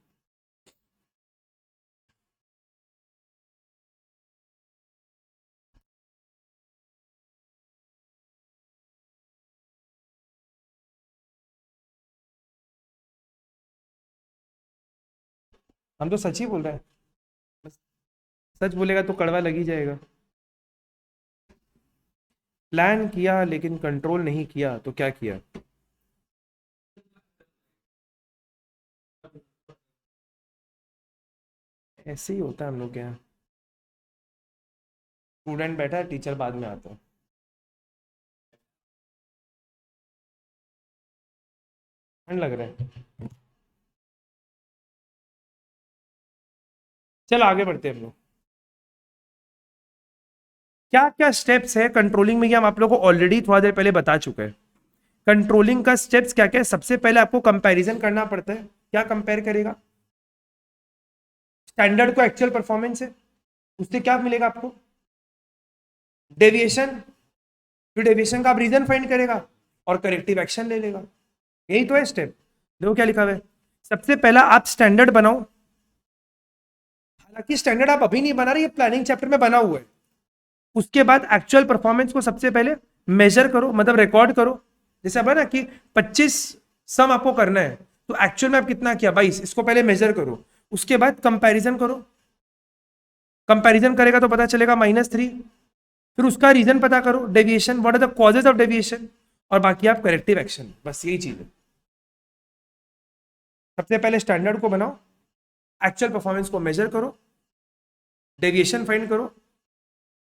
[SPEAKER 1] हम तो सच ही बोल रहे हैं, बस सच बोलेगा तो कड़वा लग ही जाएगा। प्लान किया लेकिन कंट्रोल नहीं किया तो क्या किया? ऐसे ही होता है हम लोग के यहाँ। स्टूडेंट बैठा है, टीचर बाद में आता है। ठंड लग रहा है। चल आगे बढ़ते हैं हम लोग। क्या क्या स्टेप्स है कंट्रोलिंग में, ये हम आप लोगों को ऑलरेडी थोड़ा देर पहले बता चुके हैं। कंट्रोलिंग का स्टेप्स क्या क्या है? सबसे पहले आपको कंपैरिजन करना पड़ता है। क्या कंपेयर करेगा? स्टैंडर्ड को एक्चुअल परफॉर्मेंस से, उससे क्या मिलेगा आपको? डेविएशन। फिर डेविएशन का आप रीजन फाइंड करेगा और करेक्टिव एक्शन ले लेगा। यही तो है स्टेप। देखो क्या लिखा हुआ है। सबसे पहला आप स्टैंडर्ड बनाओ। हालांकि स्टैंडर्ड आप अभी नहीं बना रहे, ये प्लानिंग चैप्टर में बना हुआ है। उसके बाद एक्चुअल परफॉर्मेंस को सबसे पहले मेजर करो, मतलब रिकॉर्ड करो। जैसे अब है ना कि 25 सम आपको करना है, तो एक्चुअल में आप कितना किया 22, इसको पहले मेजर करो। उसके बाद कंपैरिजन करो। कंपैरिजन करेगा तो पता चलेगा -3। फिर उसका रीजन पता करो, deviation, what are the causes of deviation, और बाकी आप करेक्टिव एक्शन। बस यही चीज है। सबसे पहले स्टैंडर्ड को बनाओ, एक्चुअल परफॉर्मेंस को मेजर करो, डेविएशन फाइंड करो,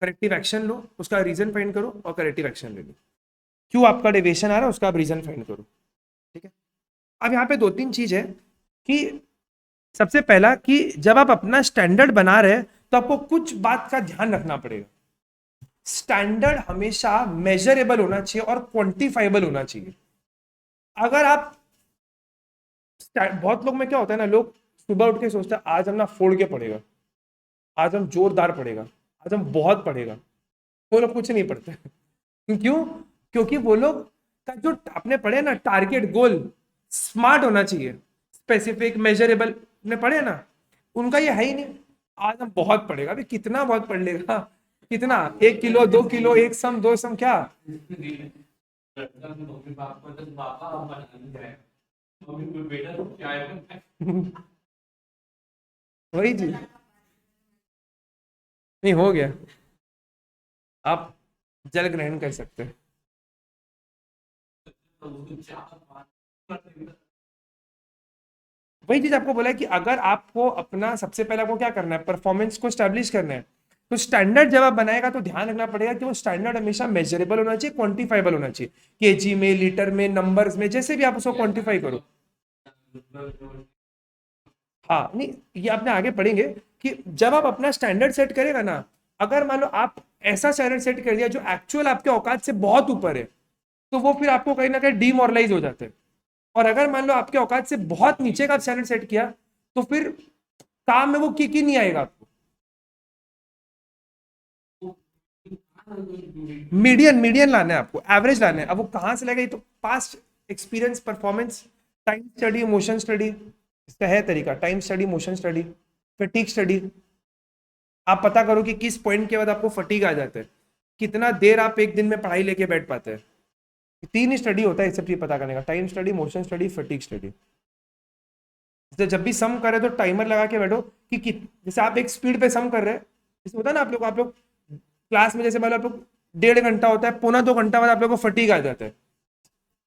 [SPEAKER 1] करेक्टिव एक्शन लो, उसका रीजन फाइंड करो और करेक्टिव एक्शन ले लो। क्यों आपका डेविएशन आ रहा है उसका आप रीजन फाइंड करो। ठीक है। अब यहाँ पे दो तीन चीज है कि सबसे पहला कि जब आप अपना स्टैंडर्ड बना रहे हैं तो आपको कुछ बात का ध्यान रखना पड़ेगा। स्टैंडर्ड हमेशा मेजरेबल होना चाहिए और क्वांटिफाइबल होना चाहिए। अगर आप, बहुत लोग में क्या होता है ना, लोग सुबह उठ के सोचते हैं आज हम ना फोड़ के पड़ेगा, आज हम जोरदार पड़ेगा, आज हम बहुत पढ़ेगा। वो लोग कुछ नहीं पढ़ते। क्यों? क्योंकि वो लोग का जो आपने पढ़े ना टारगेट गोल स्मार्ट होना चाहिए, स्पेसिफिक मेजरेबल ने पढ़े ना, उनका ये है ही नहीं, आज हम बहुत पढ़ेगा, अभी कितना बहुत पढ़ लेगा, कितना 1 किलो 2 किलो, एक सम 2 सम क्या।
[SPEAKER 2] मम्मी पापा तो पापा आप बनाने जाए, मम्मी कोई बेटा तो चाय बनाए।
[SPEAKER 1] वही चीज नहीं हो गया, आप जल ग्रहण कर सकते हैं।
[SPEAKER 2] तो उसको चाय
[SPEAKER 1] वही चीज आपको बोला है कि अगर आपको अपना सबसे पहले आपको क्या करना है, परफॉर्मेंस को स्टैब्लिश करना है, तो स्टैंडर्ड जब आप बनाएगा तो ध्यान रखना पड़ेगा कि वो स्टैंडर्ड हमेशा मेजरेबल होना चाहिए, क्वांटिफाइबल होना चाहिए, केजी में, लीटर में, नंबर्स में, जैसे भी आप उसको क्वांटिफाई करो। हाँ नहीं, ये आपने आगे पढ़ेंगे कि जब आप अपना स्टैंडर्ड सेट करेगा ना, अगर मान लो आप ऐसा स्टैंडर्ड सेट कर दिया जो एक्चुअल आपके औकात से बहुत ऊपर है, तो वो फिर आपको कहीं ना कहीं डीमोरलाइज हो जाते हैं। और अगर मान लो आपके औकात से बहुत नीचे का स्टैंडर्ड सेट किया, तो फिर काम में वो किक ही नहीं आएगा आपको। मीडियन मीडियन लाना है आपको, एवरेज लाना है। अब वो कहाँ से लाएगा, ये तो past experience, performance, time study, motion study, इसका है तरीका, time study, motion study, fatigue study. आप पता करो कि किस पॉइंट के बाद आपको फटीग आ जाता है, कितना देर आप एक दिन में पढ़ाई लेके बैठ पाते हैं। 3 ही स्टडी होता है इस सब चीज पता करने का, time study, motion study, fatigue study. जब भी सम करे तो टाइमर लगा के बैठो कि जैसे आप एक स्पीड पे सम कर रहे हैं, जैसे होता है ना आप लोग क्लास में, जैसे मान लो आप लोग 1.5 घंटा होता है, पौना 2 घंटा बाद आप लोग को फटीग आ जाता है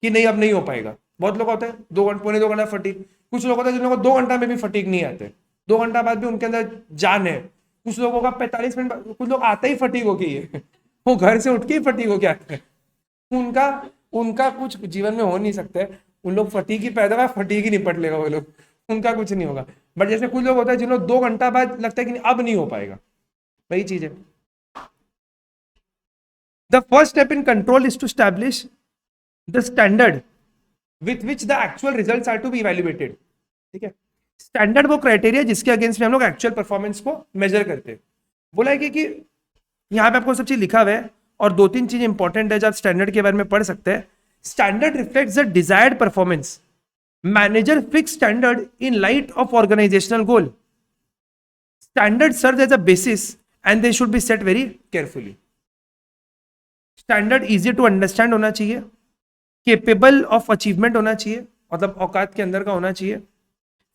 [SPEAKER 1] कि नहीं अब नहीं हो पाएगा। बहुत लोग होते हैं 2 घंटे, पौने 2 घंटा फटीग। कुछ लोग होते हैं जिन लोगों को 2 घंटा में भी फटीग नहीं आते, 2 घंटा बाद भी उनके अंदर जान है। कुछ लोगों का 45 मिनट, कुछ लोग आते ही फटीग हो गई है वो घर से उठ के ही फटीग हो गया है। उनका उनका कुछ जीवन में हो नहीं सकता है, उन लोग फटीग ही पैदा हुआ, फटीग ही निपट लेगा वो लोग, उनका कुछ नहीं होगा। बट जैसे कुछ लोग होते हैं जिन्होंने 2 घंटा बाद लगता है कि अब नहीं हो पाएगा, वही चीज है। The first step in control is to establish the standard with which the actual results are to be evaluated. ठीक है, स्टैंडर्ड वो क्राइटेरिया जिसके अगेंस्ट में हम लोग एक्चुअल परफॉर्मेंस को मेजर करते हैं। बोला है कि यहाँ पे आपको सब चीज लिखा हुआ है, और 2-3 चीज इंपॉर्टेंट है जो आप स्टैंडर्ड के बारे में पढ़ सकते हैं। Standard reflects the desired performance, manager fix standard in light of organisational goal, standard serve as a basis and they should be set very carefully. Standard easy to understand होना चाहिए, केपेबल ऑफ अचीवमेंट होना चाहिए, मतलब औकात के अंदर का होना चाहिए,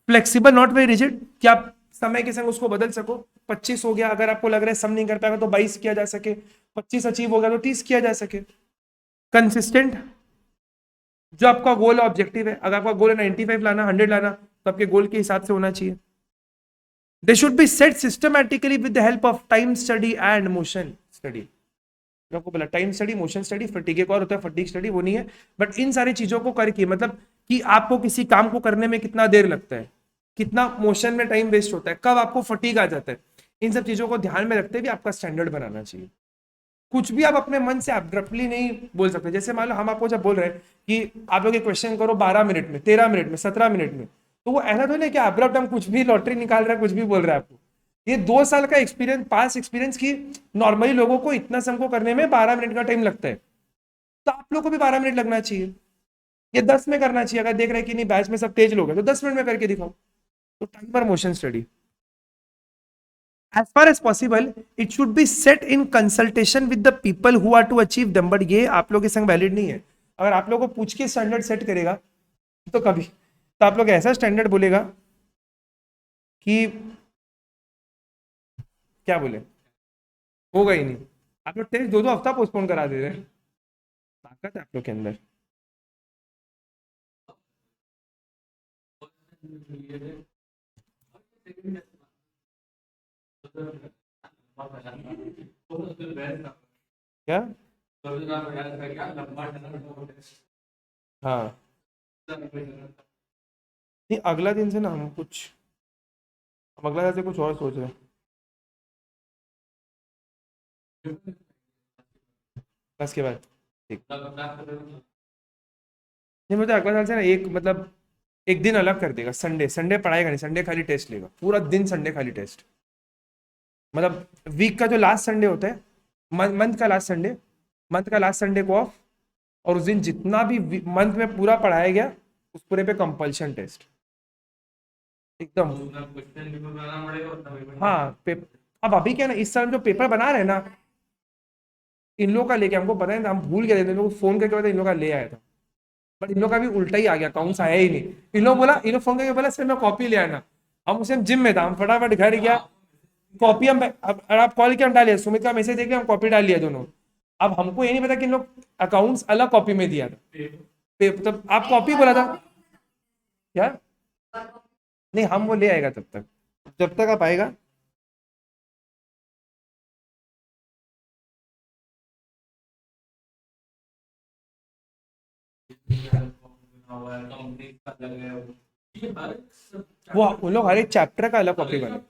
[SPEAKER 1] फ्लेक्सिबल नॉट वेरी रिजिड, कि आप समय के संग उसको बदल सको। 25 हो गया, अगर आपको लग रहा है सम नहीं कर पाएगा तो 22 किया जा सके, 25 अचीव हो गया तो 30 किया जा सके। कंसिस्टेंट, जो आपका गोल ऑब्जेक्टिव है, अगर आपका गोल है 95 लाना, 100 लाना, तो आपके गोल के हिसाब से होना चाहिए। दे should be set systematically with the help of time study and motion study. आपको बोला time study, motion study, fatigue एक और होता है फटीग स्टडी, वो नहीं है। बट इन सारी चीजों को करके, मतलब कि आपको किसी काम को करने में कितना देर लगता है, कितना मोशन में टाइम वेस्ट होता है, कब आपको फटीग आ जाता है, इन सब चीजों को ध्यान में रखते हुए आपका स्टैंडर्ड बनाना चाहिए। कुछ भी आप अपने मन से एब्रप्टली नहीं बोल सकते। जैसे मान लो हम आपको जब बोल रहे हैं कि आप लोग ये क्वेश्चन करो 12 मिनट में, 13 मिनट में, 17 मिनट में, तो वो ऐसा तो नहीं कि एब्रप्ट हम कुछ भी लॉटरी निकाल रहे हैं, कुछ भी बोल रहे हैं आपको। ये 2 साल का एक्सपीरियंस, पास एक्सपीरियंस की नॉर्मली लोगों को इतना सम को करने में 12 मिनट का टाइम लगता है, तो आप लोग को भी 12 मिनट लगना चाहिए। ये 10 में करना चाहिए। अगर देख रहे हैं कि नहीं बैच में सब तेज लोग हैं तो 10 मिनट में करके दिखाओ। तो timer motion study, as far as possible it should be set in consultation with the people who are to achieve them, but ये आप लोग के संग वैलिड नहीं है। अगर आप लोग को पूछ के स्टैंडर्ड सेट करेगा तो कभी, तो आप लोग ऐसा स्टैंडर्ड बोलेगा कि क्या बोले, होगा ही नहीं। आप लोग टेस्ट 2-2 हफ्ता पोस्टपोन करा दे रहे हैं। ताकत है आप लोग के अंदर। क्या, हाँ नहीं, अगला दिन से ना हम अगला दिन से कुछ और सोच रहे हैं। बस के बाद ठीक नहीं, मुझे अगला साल से ना एक मतलब एक दिन अलग कर देगा, संडे, संडे पढ़ाएगा नहीं, संडे खाली टेस्ट लेगा, पूरा दिन संडे खाली टेस्ट। मतलब वीक का जो लास्ट संडे होता है, मंथ का लास्ट संडे, मंथ का लास्ट संडे को ऑफ, और उस दिन जितना भी मंथ में पूरा पढ़ाया गया उस पूरे पे कंपल्शन टेस्ट। एकदम।
[SPEAKER 2] उसमें क्वेश्चन पेपर बनाना पड़ेगा उतना पेपर।
[SPEAKER 1] हाँ अब अभी क्या है ना, इस साल जो पेपर बना रहे हैं ना, इन लोगों का लेके हमको पता है, हम भूल गए थे, इन लोगों को फोन करके पता इन लोगों का ले आया था, बट इन लोग का भी उल्टा ही आ गया, अकाउंट्स आया ही नहीं। इन लोग फोन करके बोला सर मैं कॉपी ले आना, हम उस टाइम जिम में था, हम फटाफट घर गया, कॉपी हम अब आप कॉल किया हम डालिए, सुमित का मैसेज देख लिया, हम कॉपी डाल लिया दोनों। अब हमको ये नहीं पता कि इन लोग अकाउंट्स अलग कॉपी में दिया था, तब आप कॉपी बोला था क्या? नहीं हम वो ले आएगा तब तक, जब तक आप आएगा।
[SPEAKER 2] कंपनी का अलग है, ये हर
[SPEAKER 1] वो उन लोग हर एक चैप्टर का अलग कॉपी बना,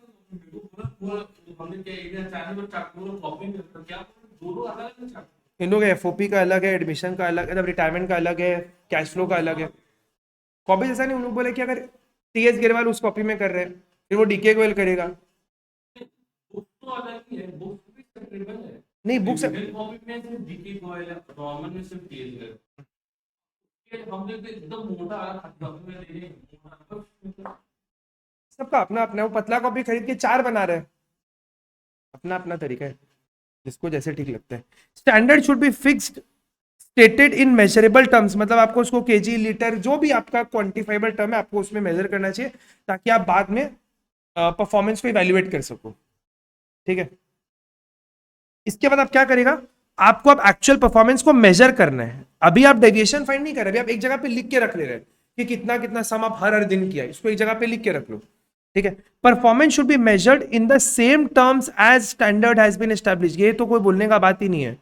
[SPEAKER 2] हमने क्या एक चैनल पर चैप्टर कॉपी में क्या दोनों अलग अलग चैप्टर।
[SPEAKER 1] इन लोग एफओपी का अलग है, एडमिशन का अलग, मतलब रिटायरमेंट का अलग है, कैश फ्लो का अलग है। कॉपी जैसा नहीं, उन लोग बोले कि अगर टीएस गिरवाल उस कॉपी में कर रहे हैं, फिर वो डीके गोयल करेगा।
[SPEAKER 2] बुक तो अलग ही है, बुक भी सेपरेबल है।
[SPEAKER 1] नहीं बुक से
[SPEAKER 2] रिविजन कॉपी में सिर्फ डीके गोयल है, नॉर्मल में सिर्फ टीएस है। ये हमने तो एकदम मोटा खत्म में ले रहे हैं।
[SPEAKER 1] सबका अपना अपना, वो पतला कॉपी खरीद के 4 बना रहे हैं, अपना अपना तरीका है, जिसको जैसे ठीक लगता है। Standard should be fixed stated in measurable terms, मतलब आपको उसको केजी लीटर जो भी आपका क्वांटिफाइबल टर्म है आपको उसमें मेजर करना चाहिए, ताकि आप बाद में परफॉर्मेंस को इवेल्युएट कर सको। ठीक है, इसके बाद आप क्या करेगा, आपको अब एक्चुअल परफॉर्मेंस को मेजर करना है। अभी आप डेविएशन फाइंड नहीं कर रहे, अभी आप एक जगह पे लिख के रख ले रहे हैं कि कितना कितना सम आप हर दिन किया, इसको एक जगह पे लिख के रख लो। ठीक है, performance should be measured in the same terms as standard has been established, ये तो कोई बोलने का बात ही नहीं है।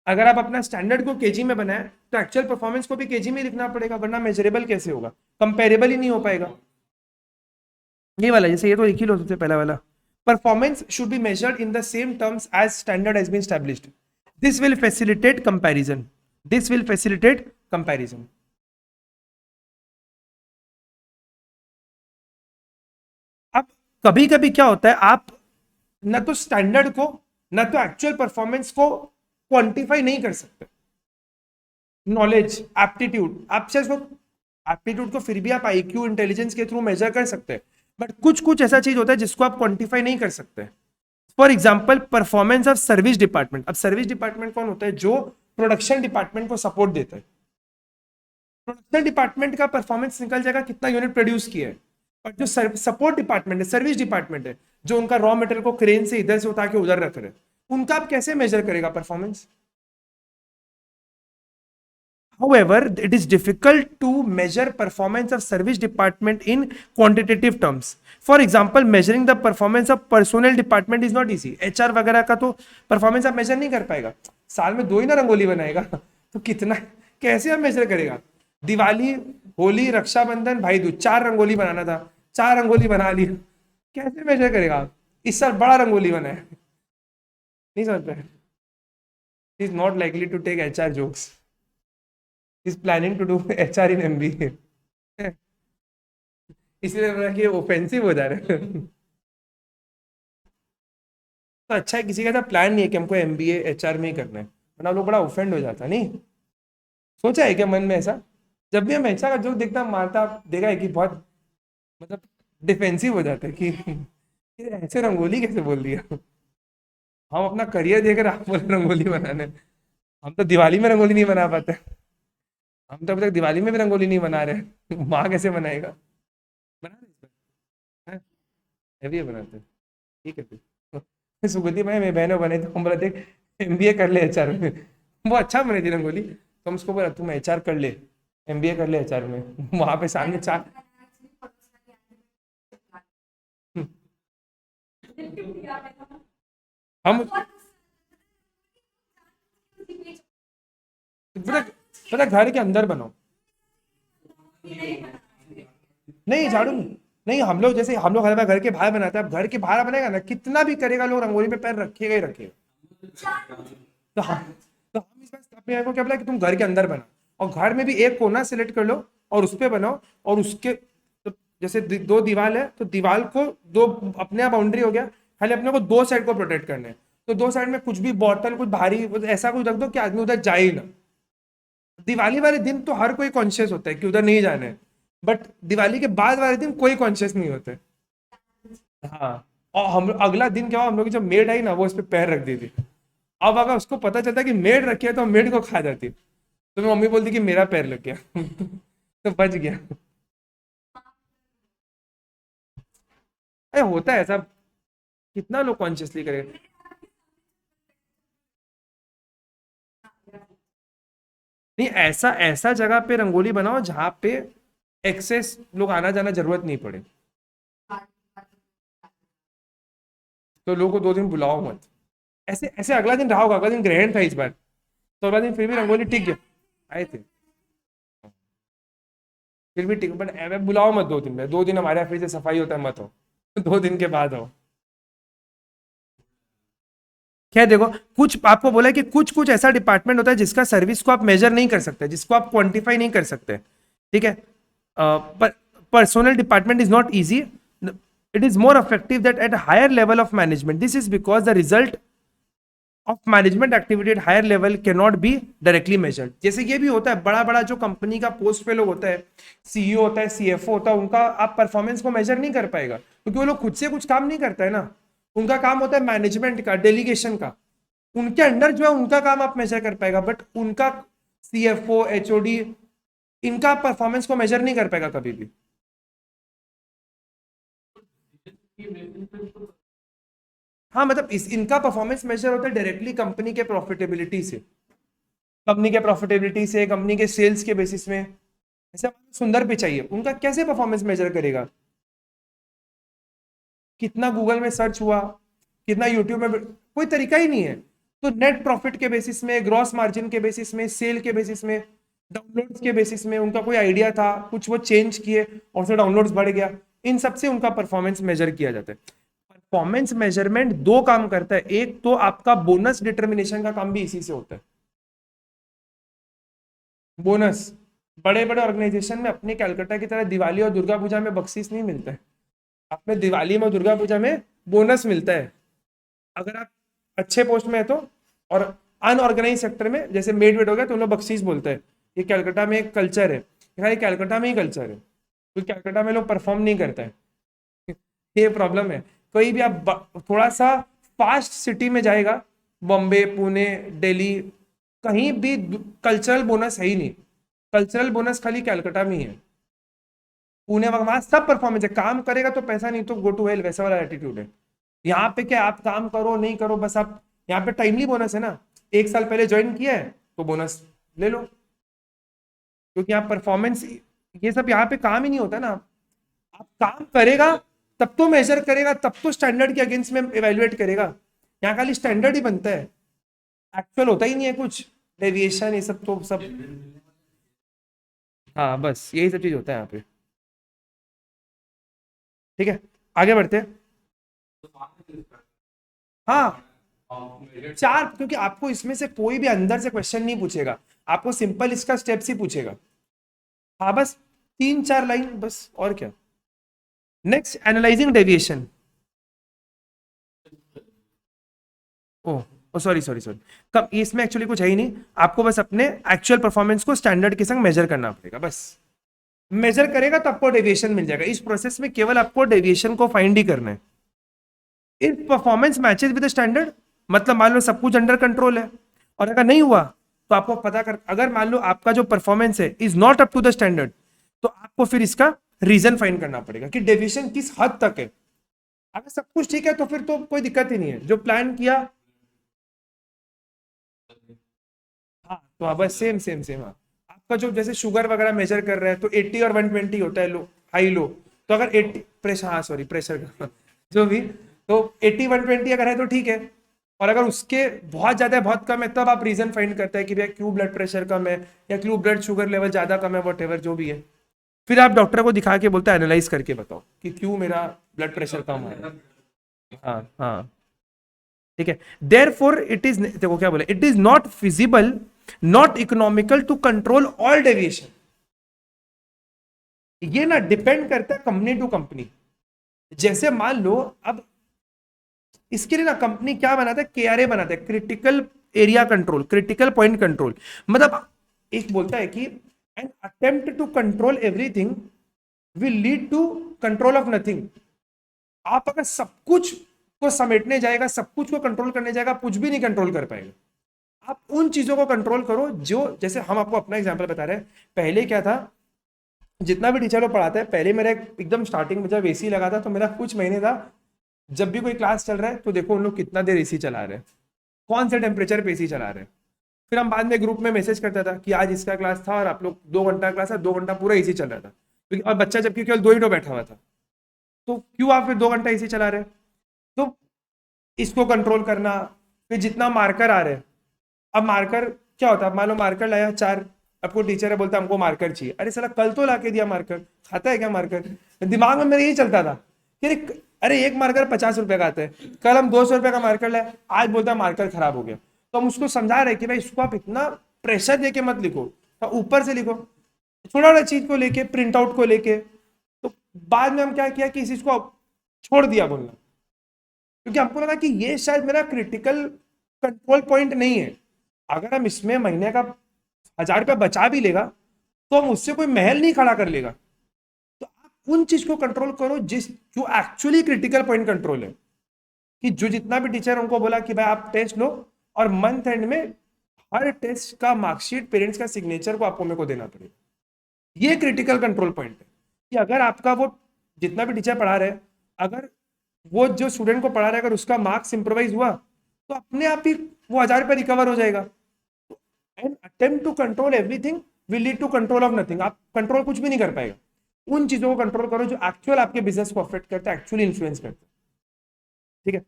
[SPEAKER 1] अगर आप अपना स्टैंडर्ड को केजी में बनाए तो एक्चुअल परफॉर्मेंस को भी केजी में लिखना पड़ेगा, वरना मेजरेबल कैसे होगा, कंपेरेबल ही नहीं हो पाएगा। ये वाला जैसे ये तो लिख ही लो सबसे पहला वाला, performance should be measured in the same terms as standard has been established. This will facilitate comparison. This will facilitate comparison. अब कभी कभी क्या होता है, आप न तो स्टैंडर्ड को न तो एक्चुअल परफॉर्मेंस को क्वांटिफाई नहीं कर सकते। नॉलेज एप्टीट्यूड, आप सिर्फ एप्टीट्यूड को फिर भी आप आईक्यू इंटेलिजेंस के थ्रू मेजर कर सकते हैं, बट कुछ कुछ ऐसा चीज होता है जिसको आप क्वांटिफाई नहीं कर सकते। For example performance of service department. अब सर्विस डिपार्टमेंट कौन होता है, जो प्रोडक्शन डिपार्टमेंट को सपोर्ट देता है। प्रोडक्शन डिपार्टमेंट का परफॉर्मेंस निकल जाएगा कितना यूनिट प्रोड्यूस किया है, और जो सपोर्ट डिपार्टमेंट है, सर्विस डिपार्टमेंट है, जो उनका रॉ मटेरियल को क्रेन से इधर से उठा के उधर रख रहे हैं, उनका आप कैसे मेजर करेगा performance. However, it is difficult to measure performance of service department in quantitative terms. For example, measuring the performance of personnel department is not easy. HR वगैरह का तो परफॉर्मेंस आप मेजर नहीं कर पाएगा, साल में 2 ही ना रंगोली बनाएगा तो कितना कैसे आप मेजर करेगा। दिवाली, होली, रक्षाबंधन, भाई दूज, 4 रंगोली बनाना था, 4 रंगोली बना ली, कैसे मेजर करेगा। इस साल बड़ा रंगोली बनाए, नहीं समझ पाए। Is not likely to take HR jokes, is planning to do HR in MBA. इसलिए बोला कि ऑफेंसिव हो जा रहा है तो अच्छा है किसी का ऐसा प्लान नहीं है कि हमको MBA HR में ही करना है, वरना लोग बड़ा ऑफेंड हो जाता। नहीं सोचा है क्या मन में ऐसा, जब भी हम HR का जोक देखता मारता देखा है कि बहुत मतलब डिफेंसिव हो जाता है कि ये ऐसे रंगोली कैसे बोल दिया। हम अपना करियर देकर आप बोले रंगोली बनाने, हम तो दिवाली में रंगोली नहीं बना पाते, हम तो अभी तक दिवाली में भी रंगोली नहीं बना रहे माँ कैसे बनाएगा, बना रहे हैवी बनाते। ठीक है फिर सुगति भाई मेरी बहनों बने तो हम बोला देख MBA कर ले HR में, वो अच्छा बनी थी रंगोली, तो हम उसको बोला तुम HR कर ले, MBA कर ले HR में, वहां पे सामने 4 हम पता घर के अंदर बनाओ, नहीं झाड़ू नहीं, हम लोग जैसे हम लोग घर के बाहर बनाते हैं, अब घर के बाहर बनेगा ना कितना भी करेगा लोग रंगोली पे पैर रखेगा ही रखेगा। तो हम इस बार अपने को क्या बोला कि तुम घर के अंदर बनाओ, और घर में भी एक कोना सिलेक्ट कर लो और उस पर बनाओ, और उसके तो जैसे 2 दीवार है तो दीवार को 2 अपने आप बाउंड्री हो गया, खाली अपने को 2 साइड को प्रोटेक्ट करना है, तो 2 साइड में कुछ भी बॉटल कुछ भारी ऐसा कुछ रख दो कि आदमी उधर जाए ही ना। दिवाली वाले दिन तो हर कोई कॉन्शियस होता है कि उधर नहीं जाना है, बट दिवाली के बाद वाले दिन कोई कॉन्शियस नहीं होता है, हाँ, और हम अगला दिन क्या हुआ, हम लोग की जो मेड आई ना वो इस पे पैर रख दी थी। अब अगर उसको पता चलता कि मेड रखी है तो मेड को खा जाती, तो मेरी मम्मी बोलती कि मेरा पैर लग गया तो बच गया। अरे होता है ऐसा, कितना लोग कॉन्शियसली करेगा। नहीं, ऐसा ऐसा जगह पे रंगोली बनाओ जहाँ पे एक्सेस लोग आना जाना जरूरत नहीं पड़े, तो लोगों को 2 दिन बुलाओ मत। ऐसे ऐसे अगला दिन रहा होगा, अगला दिन ग्रहण था इस बार, तो अगला दिन फिर भी रंगोली टिक गया, आए थे, फिर भी टिक, बट बुलाओ मत 2 दिन में, 2 दिन हमारे यहाँ फिर से सफाई होता है, मत हो 2 दिन के बाद हो। क्या देखो, कुछ आपको बोला है कि कुछ कुछ ऐसा डिपार्टमेंट होता है जिसका सर्विस को आप मेजर नहीं कर सकते, जिसको आप क्वांटिफाई नहीं कर सकते, ठीक है। पर personnel department is not easy, it is more effective that at higher level of management, this is because the result of management activity at higher level can not be directly measured. जैसे ये भी होता है, बड़ा बड़ा जो company का post पे लोग होता है, सीईओ होता है, सीएफओ होता है, उनका आप परफॉर्मेंस को मेजर नहीं कर पाएगा, क्योंकि वो लोग खुद से कुछ काम नहीं करता है ना, उनका काम होता है मैनेजमेंट का, डेलीगेशन का, उनके अंडर जो है उनका काम आप मेजर कर पाएगा, बट उनका सीएफओ एचओडी इनका परफॉर्मेंस को मेजर नहीं कर पाएगा कभी भी।
[SPEAKER 2] ये मेरे पे तो
[SPEAKER 1] हाँ, मतलब इस इनका परफॉर्मेंस मेजर होता है डायरेक्टली कंपनी के प्रॉफिटेबिलिटी से, कंपनी के प्रॉफिटेबिलिटी से, कंपनी के सेल्स के बेसिस में। ऐसे सुंदर पे चाहिए, उनका कैसे परफॉर्मेंस मेजर करेगा, कितना गूगल में सर्च हुआ, कितना यूट्यूब में, कोई तरीका ही नहीं है। तो नेट प्रॉफिट के बेसिस में, ग्रॉस मार्जिन के बेसिस में, सेल के बेसिस में, डाउनलोड्स के बेसिस में, उनका कोई आइडिया था, कुछ वो चेंज किए और से डाउनलोड्स बढ़ गया, इन सब से उनका परफॉर्मेंस मेजर किया जाता है। परफॉर्मेंस मेजरमेंट 2 काम करता है, एक तो आपका बोनस डिटर्मिनेशन का काम भी इसी से होता है। बोनस, बड़े बड़े ऑर्गेनाइजेशन में अपने कैलकाटा की तरह दिवाली और दुर्गा पूजा में बख्शीश नहीं मिलता है, आपने दिवाली में दुर्गा पूजा में बोनस मिलता है, अगर आप अच्छे पोस्ट में है तो। और अनऑर्गेनाइज सेक्टर में जैसे मेड वेड हो गया तो उन लोग बख्शीश बोलते हैं। ये कलकत्ता में एक कल्चर है, खाली कलकत्ता में ही कल्चर है, क्योंकि कलकत्ता में लोग परफॉर्म नहीं करता है ये प्रॉब्लम है। कोई भी आप थोड़ा सा फास्ट सिटी में जाएगा, बॉम्बे, पुणे, दिल्ली, कहीं भी कल्चरल बोनस है ही नहीं, कल्चरल बोनस खाली कलकत्ता में ही है। पुणे वहां सब परफॉर्मेंस है, काम करेगा तो पैसा, नहीं तो गो टू हेल, वैसा वाला एटीट्यूड है। यहाँ पे क्या, आप काम करो नहीं करो बस, आप यहाँ पे टाइमली बोनस है ना, 1 साल पहले ज्वाइन किया है तो बोनस ले लो, क्योंकि यहाँ परफॉर्मेंस, ये सब यहाँ पे काम ही नहीं होता ना। आप काम करेगा तब तो मेजर करेगा, तब तो स्टैंडर्ड के अगेंस्ट में इवेल्युएट करेगा, यहाँ खाली स्टैंडर्ड ही बनता है, एक्चुअल होता ही नहीं है कुछ, डेविएशन ये सब तो सब। हाँ, बस यही सब चीज होता है यहाँ पे, ठीक है, आगे बढ़ते हैं। हाँ, 4, क्योंकि आपको इसमें से कोई भी अंदर से क्वेश्चन नहीं पूछेगा, आपको सिंपल इसका स्टेप्स ही पूछेगा। हाँ, बस 3-4 लाइन बस, और क्या। Next, analysing deviation. Oh oh, sorry sorry sorry, कब, इसमें एक्चुअली कुछ है ही नहीं, आपको बस अपने एक्चुअल परफॉर्मेंस को स्टैंडर्ड के संग मेजर करना पड़ेगा, बस मेजर करेगा तो आपको डेविएशन मिल जाएगा, इस प्रोसेस में केवल आपको डेविएशन को फाइंड ही करना है। If performance matches with standard, मतलब मान लो सब कुछ अंडर कंट्रोल है, और अगर नहीं हुआ तो आपको पता कर, अगर मान लो आपका जो परफॉर्मेंस है is not up to the standard, तो आपको फिर इसका रीजन फाइंड करना पड़ेगा कि डेविएशन किस हद तक है। अगर सब कुछ ठीक है तो फिर तो कोई दिक्कत ही नहीं है, जो प्लान किया। हाँ, तो हाँ, बस सेम सेम सेम, हाँ, आपका जो जैसे शुगर वगैरह मेजर कर रहे हैं तो 80 और 120 होता है, लो हाई लो, तो अगर 80 प्रेशर, हाँ सॉरी प्रेशर का जो भी, तो 80 120 अगर है तो ठीक है, और अगर उसके बहुत ज्यादा है बहुत कम है, तब आप रीजन फाइंड करते हैं कि भैया क्यों ब्लड प्रेशर कम है, या क्यों ब्लड शुगर लेवल ज्यादा कम है, वट एवर जो भी है। फिर आप डॉक्टर को दिखा के बोलते हैं एनालाइज करके बताओ कि क्यों मेरा ब्लड प्रेशर कम है। हाँ हाँ, ठीक है। देयर फोर इट इज, देखो क्या बोले, it is not feasible not economical to control all deviation. ये ना डिपेंड करता है कंपनी टू कंपनी। जैसे मान लो, अब इसके लिए ना कंपनी क्या बनाता है, केआरए बनाता है, critical area control, critical point control, मतलब एक बोलता है कि an attempt to control everything will lead to control of nothing. आप अगर सब कुछ को समेटने जाएगा, सब कुछ को कंट्रोल करने जाएगा, कुछ भी नहीं कंट्रोल कर पाएगा। आप उन चीजों को कंट्रोल करो जो, जैसे हम आपको अपना एग्जांपल बता रहे हैं, पहले क्या था, जितना भी टीचर लोग पढ़ाते हैं, पहले मेरा एकदम स्टार्टिंग में जब एसी लगा था तो मेरा कुछ महीने था, जब भी कोई क्लास चल रहा है तो देखो उन लोग कितना देर एसी चला रहे हैं, कौन से टेम्परेचर पे एसी चला रहे हैं। फिर हम बाद में ग्रुप में मैसेज करता था कि आज इसका क्लास था और आप लोग 2 घंटा क्लास है, 2 घंटा पूरा एसी चल रहा था, और बच्चा जबकि केवल 2 ही तो बैठा हुआ था, तो क्यों आप फिर 2 घंटा एसी चला रहे हैं। तो इसको कंट्रोल करना। फिर जितना मार्कर आ रहे हैं, अब मार्कर क्या होता है, मान लो मार्कर लाया 4, आपको टीचर है बोलता है हमको मार्कर चाहिए, अरे साला कल तो ला के दिया मार्कर, खाता है क्या मार्कर। दिमाग में मेरे यही चलता था कि अरे एक मार्कर 50 रुपए का आता है, कल हम 200 रुपए का मार्कर लाए, आज बोलता है मार्कर खराब हो गया। तो हम उसको समझा रहे कि भाई इसको आप इतना प्रेशर देके मत लिखो, तो ऊपर से लिखो, छोटा छोटा चीज को लेके, प्रिंट आउट को लेके। तो बाद में हम क्या किया कि इस चीज को छोड़ दिया बोलना, क्योंकि हमको लगा कि ये शायद मेरा क्रिटिकल कंट्रोल पॉइंट नहीं है। अगर हम इसमें महीने का 1000 रुपया बचा भी लेगा तो हम उससे कोई महल नहीं खड़ा कर लेगा। तो आप उन चीज को कंट्रोल करो जो एक्चुअली क्रिटिकल पॉइंट कंट्रोल है, कि जो जितना भी टीचर उनको बोला कि भाई आप टेस्ट लो और मंथ एंड में हर टेस्ट का मार्कशीट, पेरेंट्स का सिग्नेचर को आपको मेरे को देना पड़ेगा। ये क्रिटिकल कंट्रोल पॉइंट है कि अगर आपका वो जितना भी टीचर पढ़ा रहे, अगर वो जो स्टूडेंट को पढ़ा रहा है अगर उसका मार्क्स इंप्रोवाइज हुआ तो अपने आप ही वो 1000 रुपये रिकवर हो जाएगा। And attempt to control everything will lead to control of nothing. आप कंट्रोल कुछ भी नहीं कर पाएगा। उन चीजों को कंट्रोल करो जो एक्चुअल आपके बिजनेस को अफेक्ट करता है, एक्चुअली इन्फ्लुएंस करता है। ठीक है,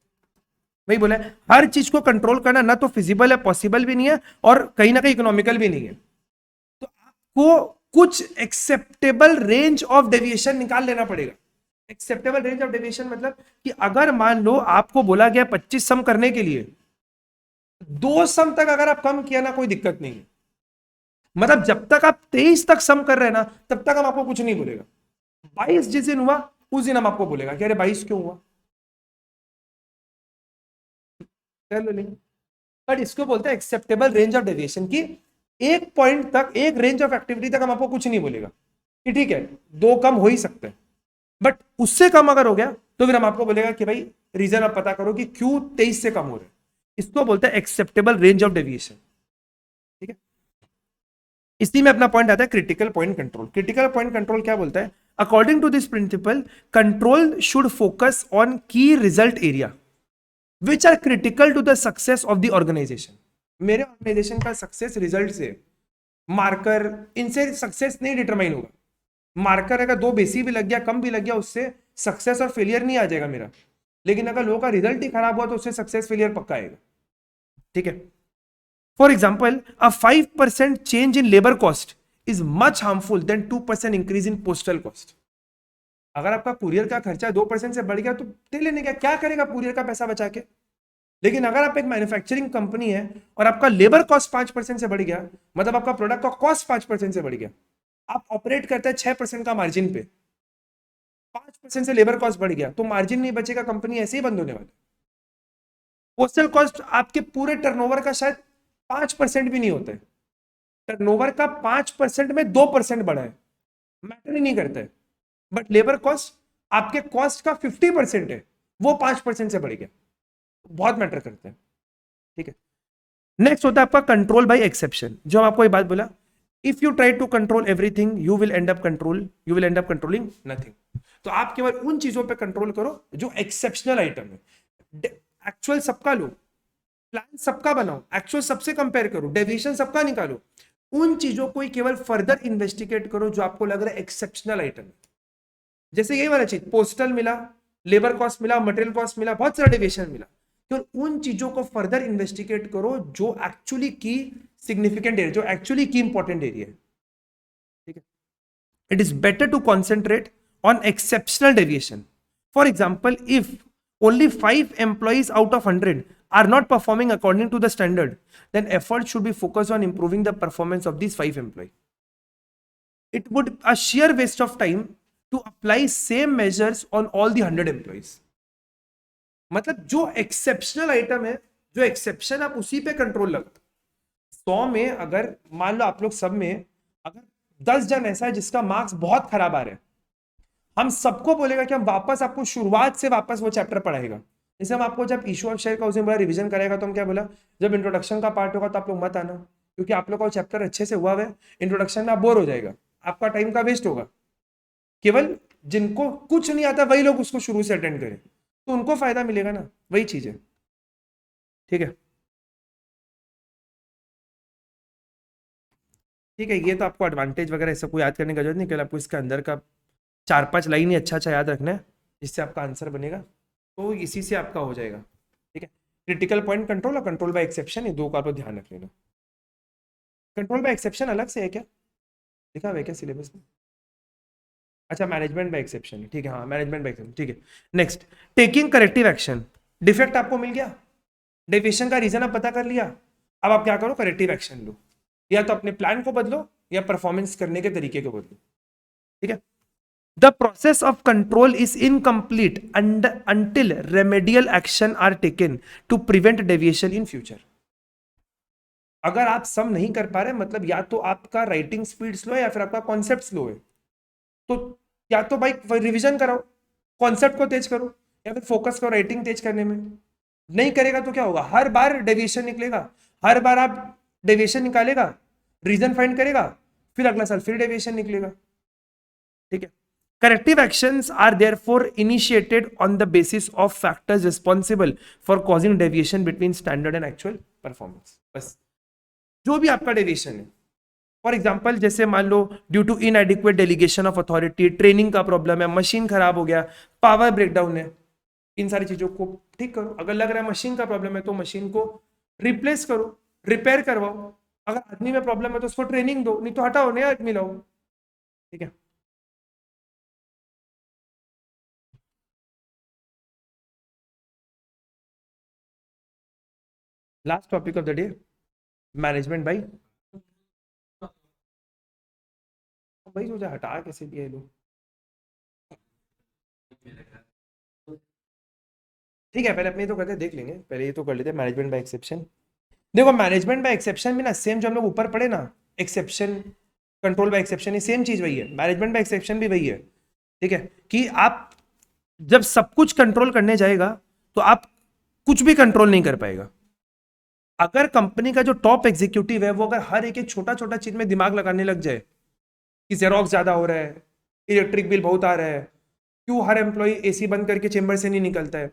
[SPEAKER 1] वही बोला है, हर चीज को कंट्रोल करना ना तो फिजिबल है, पॉसिबल भी नहीं है, और कहीं ना कहीं इकोनॉमिकल भी नहीं है। तो आपको कुछ एक्सेप्टेबल रेंज ऑफ डेविएशन निकाल लेना पड़ेगा। एक्सेप्टेबल रेंज ऑफ डेविएशन मतलब कि अगर मान लो आपको बोला गया 25 सम करने के लिए, 2 सम तक अगर आप कम किया ना कोई दिक्कत नहीं है। मतलब जब तक आप 23 तक सम कर रहे हैं ना तब तक हम आपको कुछ नहीं बोलेगा। 22 जिस दिन हुआ उस दिन हम आपको बोलेगा कि अरे 22 क्यों हुआ, कर लो नहीं। बट इसको बोलते हैं एक्सेप्टेबल रेंज ऑफ डेविएशन, की एक पॉइंट तक, एक रेंज ऑफ एक्टिविटी तक हम आपको कुछ नहीं बोलेगा कि ठीक है 2 कम हो ही सकते हैं, बट उससे कम अगर हो गया तो फिर हम आपको बोलेगा कि भाई रीजन आप पता करो कि क्यों 23 से कम हो रहे हैं। इसको बोलते हैं एक्सेप्टेबल रेंज ऑफ डेविएशन। ठीक है, इसी में अपना पॉइंट आता है critical point control. Critical point control क्या बोलता है, according to this principle control should focus on key result area which are critical to the success of the organisation. मेरे ऑर्गेनाइजेशन का सक्सेस रिजल्ट से, मार्कर, इनसे success नहीं determine होगा। Marker अगर 2 बेसी भी लग गया, कम भी लग गया, उससे सक्सेस और फेलियर नहीं आ जाएगा मेरा। लेकिन अगर लोगों का रिजल्ट ही खराब हुआ तो उससे सक्सेस फेलियर पक्का आएगा। ठीक है, for example a 5% change in labour cost is much harmful than 2% increase in postal cost. अगर आपका कुरियर का खर्चा 2% से बढ़ गया तो दे लेने का क्या करेगा कुरियर का पैसा बचा के। लेकिन अगर आप एक मैन्युफैक्चरिंग कंपनी है और आपका लेबर कॉस्ट 5% से बढ़ गया, मतलब आपका प्रोडक्ट का कॉस्ट 5% से बढ़ गया, आप ऑपरेट करते हैं 6% का मार्जिन पे, 5% से लेबर कॉस्ट बढ़ गया तो मार्जिन नहीं बचेगा, कंपनी ऐसे ही बंद होने वाली। पोस्टल कॉस्ट आपके पूरे टर्नओवर का शायद 5% भी नहीं होता है, टर्नओवर का 5% में 2% बढ़ा है, मैटर ही नहीं करता है। बट लेबर कॉस्ट आपके कॉस्ट का 50% है, वो 5% से बढ़ गया, बहुत मैटर करता है। ठीक है, नेक्स्ट होता है आपका कंट्रोल बाय एक्सेप्शन। जो आपको ये बात बोला, if you try to control everything you will end up controlling nothing. तो आप केवल उन चीजों पे कंट्रोल करो जो एक्सेप्शनल आइटम है। एक्चुअल सबका लो, प्लान सबका बनाओ, एक्चुअल सबसे कंपेयर करो, डेविएशन सबका निकालो। उन चीजों को ही केवल फर्दर इन्वेस्टिगेट करो जो आपको लग रहा है एक्सेप्शनल आइटम है। जैसे यही वाला चीज, पोस्टल मिला, लेबर कॉस्ट मिला, मटेरियल कॉस्ट मिला, बहुत सारा डेविएशन मिला, तो उन चीजों को फर्दर इन्वेस्टिगेट करो जो एक्चुअली की सिग्निफिकेंट एरिया, जो एक्चुअली की इंपॉर्टेंट एरिया है। ठीक है, it is better to concentrate on exceptional deviation. For example, if only 5 employees out of 100 are not performing according to the standard, then effort should be focused on improving the performance of these 5 employees. It would a sheer waste of time to apply same measures on all the 100 employees. मतलब जो exceptional item है, जो exception आप उसी पे control लगा। 100 में अगर मान लो आप लोग सब में अगर 10 जन ऐसा है जिसका मार्क्स बहुत खराब आ रहे हैं, हम सबको बोलेगा कि हम वापस आपको शुरुआत से वापस वो चैप्टर पढ़ाएगा। जैसे हम आपको जब इशू ऑफ शेयर का उसमें बड़ा रिवीजन करेगा तो हम क्या बोला, जब इंट्रोडक्शन का पार्ट होगा तो आप लोग मत आना, क्योंकि आप लोग का चैप्टर अच्छे से हुआ है, इंट्रोडक्शन में आप बोर हो जाएगा, आपका टाइम का वेस्ट होगा। केवल जिनको कुछ नहीं आता वही लोग उसको शुरू से अटेंड करें, तो उनको फायदा मिलेगा ना, वही चीज है। ठीक है, ठीक है, ये तो आपको एडवांटेज वगैरह सब को याद करने की जरूरत नहीं, केवल आपको इसके अंदर का 4-5 लाइन ही अच्छा अच्छा याद रखना है, जिससे आपका आंसर बनेगा, तो इसी से आपका हो जाएगा। ठीक है, क्रिटिकल पॉइंट कंट्रोल और कंट्रोल बाय एक्सेप्शन, ये दो का आपको ध्यान रख लेना। कंट्रोल बाय एक्सेप्शन अलग से है क्या, लिखा हुआ है क्या सिलेबस में? अच्छा, मैनेजमेंट बाय एक्सेप्शन, ठीक है, हाँ मैनेजमेंट बाय एक्सेप्शन, ठीक है। Next, taking corrective action. Defect आपको मिल गया, डेविएशन का रीजन आप पता कर लिया, अब आप क्या करो, करेक्टिव एक्शन लो, या तो अपने प्लान को बदलो या परफॉर्मेंस करने के तरीके को बदलो। ठीक है, the process of control is incomplete until remedial action are taken to prevent deviation in future. अगर आप सम नहीं कर पा रहे, मतलब या तो आपका राइटिंग स्पीड स्लो है या फिर आपका कॉन्सेप्ट स्लो है, तो या तो भाई रिवीजन कराओ, कॉन्सेप्ट को तेज करो, या फिर फोकस करो राइटिंग तेज करने में। नहीं करेगा तो क्या होगा, हर बार डेविएशन निकलेगा, हर बार आप डेविएशन निकालेगा, रीजन फाइंड करेगा, फिर अगला साल फिर डेविएशन निकलेगा। ठीक है, corrective actions are therefore initiated on the basis of factors responsible for causing deviation between standard and actual performance। बस जो भी आपका डेविएशन है, फॉर एग्जाम्पल जैसे मान लो due to inadequate delegation of authority, training का प्रॉब्लम है, मशीन खराब हो गया, पावर ब्रेकडाउन है, इन सारी चीजों को ठीक करो। अगर लग रहा है मशीन का प्रॉब्लम है तो मशीन को रिप्लेस करो, रिपेयर करवाओ। अगर आदमी में प्रॉब्लम है तो उसको ट्रेनिंग दो, नहीं तो हटाओ, नया आदमी लाओ। ठीक है, last topic of the day, management by, भाई सोचा हटा कैसे दिया ये लोग। ठीक है, पहले अपने तो करते देख लेंगे, पहले ये तो कर लेते हैं मैनेजमेंट बाय एक्सेप्शन। देखो मैनेजमेंट बाय एक्सेप्शन भी ना सेम जो हम लोग ऊपर पढ़े ना, एक्सेप्शन कंट्रोल बाय एक्सेप्शन, ये सेम चीज वही है, मैनेजमेंट बाय एक्सेप्शन भी वही है। ठीक है, कि आप जब सब कुछ कंट्रोल करने जाएगा तो आप कुछ भी कंट्रोल नहीं कर पाएगा। अगर कंपनी का जो टॉप एग्जीक्यूटिव है वो अगर हर एक छोटा छोटा चीज में दिमाग लगाने लग जाए कि जेरोक्स ज्यादा हो रहा है, इलेक्ट्रिक बिल बहुत आ रहा है, क्यों हर एम्प्लॉय एसी बंद करके चेंबर से नहीं निकलता है,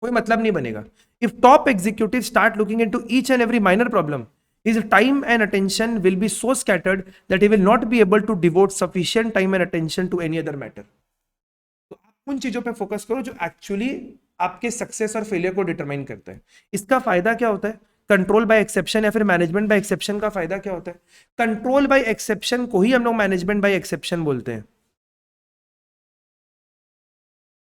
[SPEAKER 1] कोई मतलब नहीं बनेगा। If top executive start looking into each and every minor problem, his time and attention will be so scattered that he will not be able to devote sufficient time and attention to any other matter। तो आप उन चीजों पे focus करो जो actually आपके success और failure को डिटरमाइन करता है। इसका फायदा क्या होता है, कंट्रोल बाय एक्सेप्शन या फिर मैनेजमेंट बाय एक्सेप्शन का फायदा क्या होता है, कंट्रोल बाय एक्सेप्शन को ही हम लोग मैनेजमेंट बाय एक्सेप्शन बोलते हैं।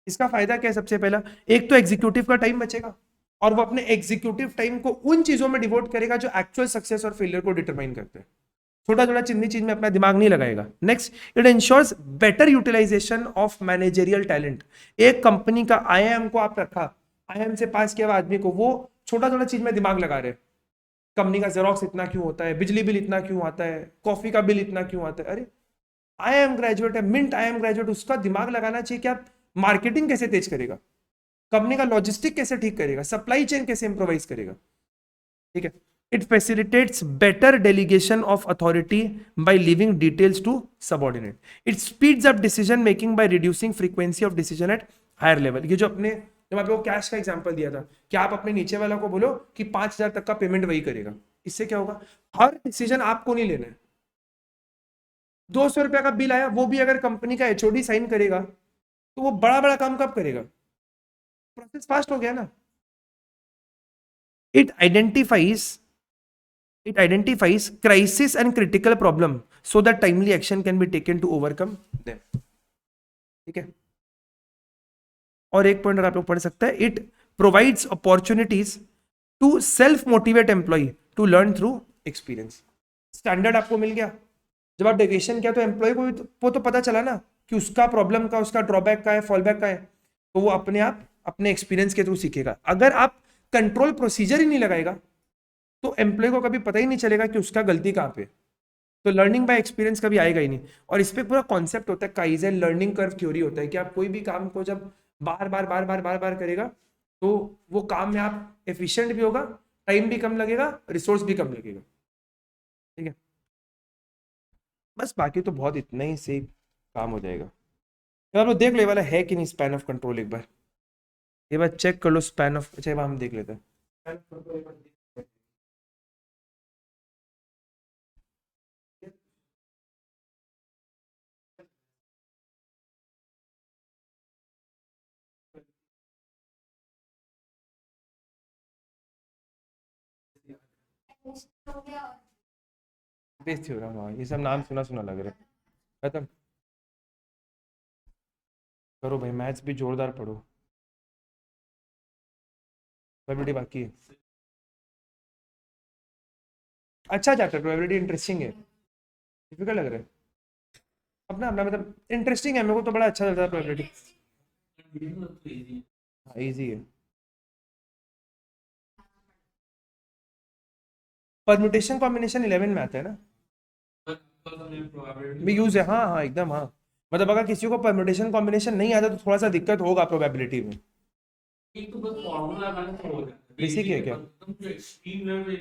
[SPEAKER 1] इसका फायदा क्या है, सबसे पहला, एक तो एग्जीक्यूटिव का टाइम बचेगा और वो अपने एग्जीक्यूटिव टाइम को उन चीजों में डिवोट करेगा जो एक्चुअल सक्सेस और फेलियर को डिटरमाइन करते हैं, छोटा छोटा चिन्नी चीज में अपना दिमाग नहीं लगाएगा। Next, it ensures better utilization of managerial talent. एक कंपनी का आईआईएम को आप रखा, आईआईएम से पास किया हुआ आदमी को वो छोटा छोटा चीज में दिमाग लगा रहे, कंपनी का जेरोक्स इतना क्यों होता है, बिजली बिल इतना क्यों आता है, कॉफी का बिल इतना क्यों आता है। अरे आईआईएम ग्रेजुएट है, मिंट आईआईएम ग्रेजुएट, उसका दिमाग लगाना चाहिए कि आप मार्केटिंग कैसे तेज करेगा, कंपनी का लॉजिस्टिक कैसे ठीक करेगा, सप्लाई चेन कैसे इंप्रोवाइज करेगा। ठीक है, it facilitates better delegation of authority by leaving details to subordinate. It speeds up decision making by reducing frequency of decision at higher level. ये जो अपने जब आपको कैश का एग्जांपल दिया था कि आप अपने नीचे वाला को बोलो कि 5,000 तक का पेमेंट वही करेगा, इससे क्या होगा, हर डिसीजन आपको नहीं लेना है। 200 रुपया का बिल आया, वो भी अगर कंपनी का एचओडी साइन करेगा तो वो बड़ा बड़ा काम कब करेगा, प्रोसेस फास्ट हो गया ना। It identifies crisis and critical problem so that timely action can be taken to overcome them। ठीक है, और एक पॉइंट आप लोग पढ़ सकते हैं, it provides opportunities to self motivate employ to learn through experience. Standard आपको मिल गया, जब आप डेविएशन किया तो एम्प्लॉय को वो तो पता चला ना कि उसका प्रॉब्लम का, उसका ड्रॉबैक का है, फॉलबैक का है, तो वो अपने आप अपने एक्सपीरियंस के थ्रू सीखेगा। अगर आप कंट्रोल प्रोसीजर ही नहीं लगाएगा तो एम्प्लॉय को कभी पता ही नहीं चलेगा कि उसका गलती कहाँ पे। तो लर्निंग बाय एक्सपीरियंस कभी आएगा ही नहीं। और इस पे पूरा कॉन्सेप्ट होता है, काइज़न लर्निंग कर्व थ्योरी होता है कि आप कोई भी काम को जब बार बार बार बार बार बार करेगा तो वो काम में आप एफिशिएंट भी होगा, टाइम भी कम लगेगा, रिसोर्स भी कम लगेगा। ठीक है, बस बाकी तो बहुत इतना ही से काम हो जाएगा। तो आप लोग देख लो ये वाला है कि नहीं स्पैन ऑफ कंट्रोल, एक बार ये बार चेक कर लो स्पैन ऑफ, अच्छा ये बार हम देख लेते हैं span of control एक बार देख लेते हैं। बेस थ्योरम, हाँ ये सब नाम सुना सुना लग रहा है। खत्म करो भाई, मैथ्स भी जोरदार पढ़ो, प्रोबेबिलिटी बाकी है। अच्छा चैप्टर, प्रोबेबिलिटी इंटरेस्टिंग है, डिफिकल्ट लग रहा है अपना अपना, मतलब इंटरेस्टिंग है, मेरे को तो बड़ा अच्छा लगता है प्रोबेबिलिटी। हाँ इजी है। परम्यूटेशन कॉम्बिनेशन 11 में आता है ना, में यूज है, हाँ हाँ एकदम हाँ। मतलब अगर किसी को परम्यूटेशन कॉम्बिनेशन नहीं आता तो थोड़ा सा दिक्कत होगा प्रोबेबिलिटी में।
[SPEAKER 2] एक तो बस फॉर्मूला लगाना तो हो जाता है,
[SPEAKER 1] बेसिक है क्या?
[SPEAKER 2] एकदम जो एक्सट्रीम लेवल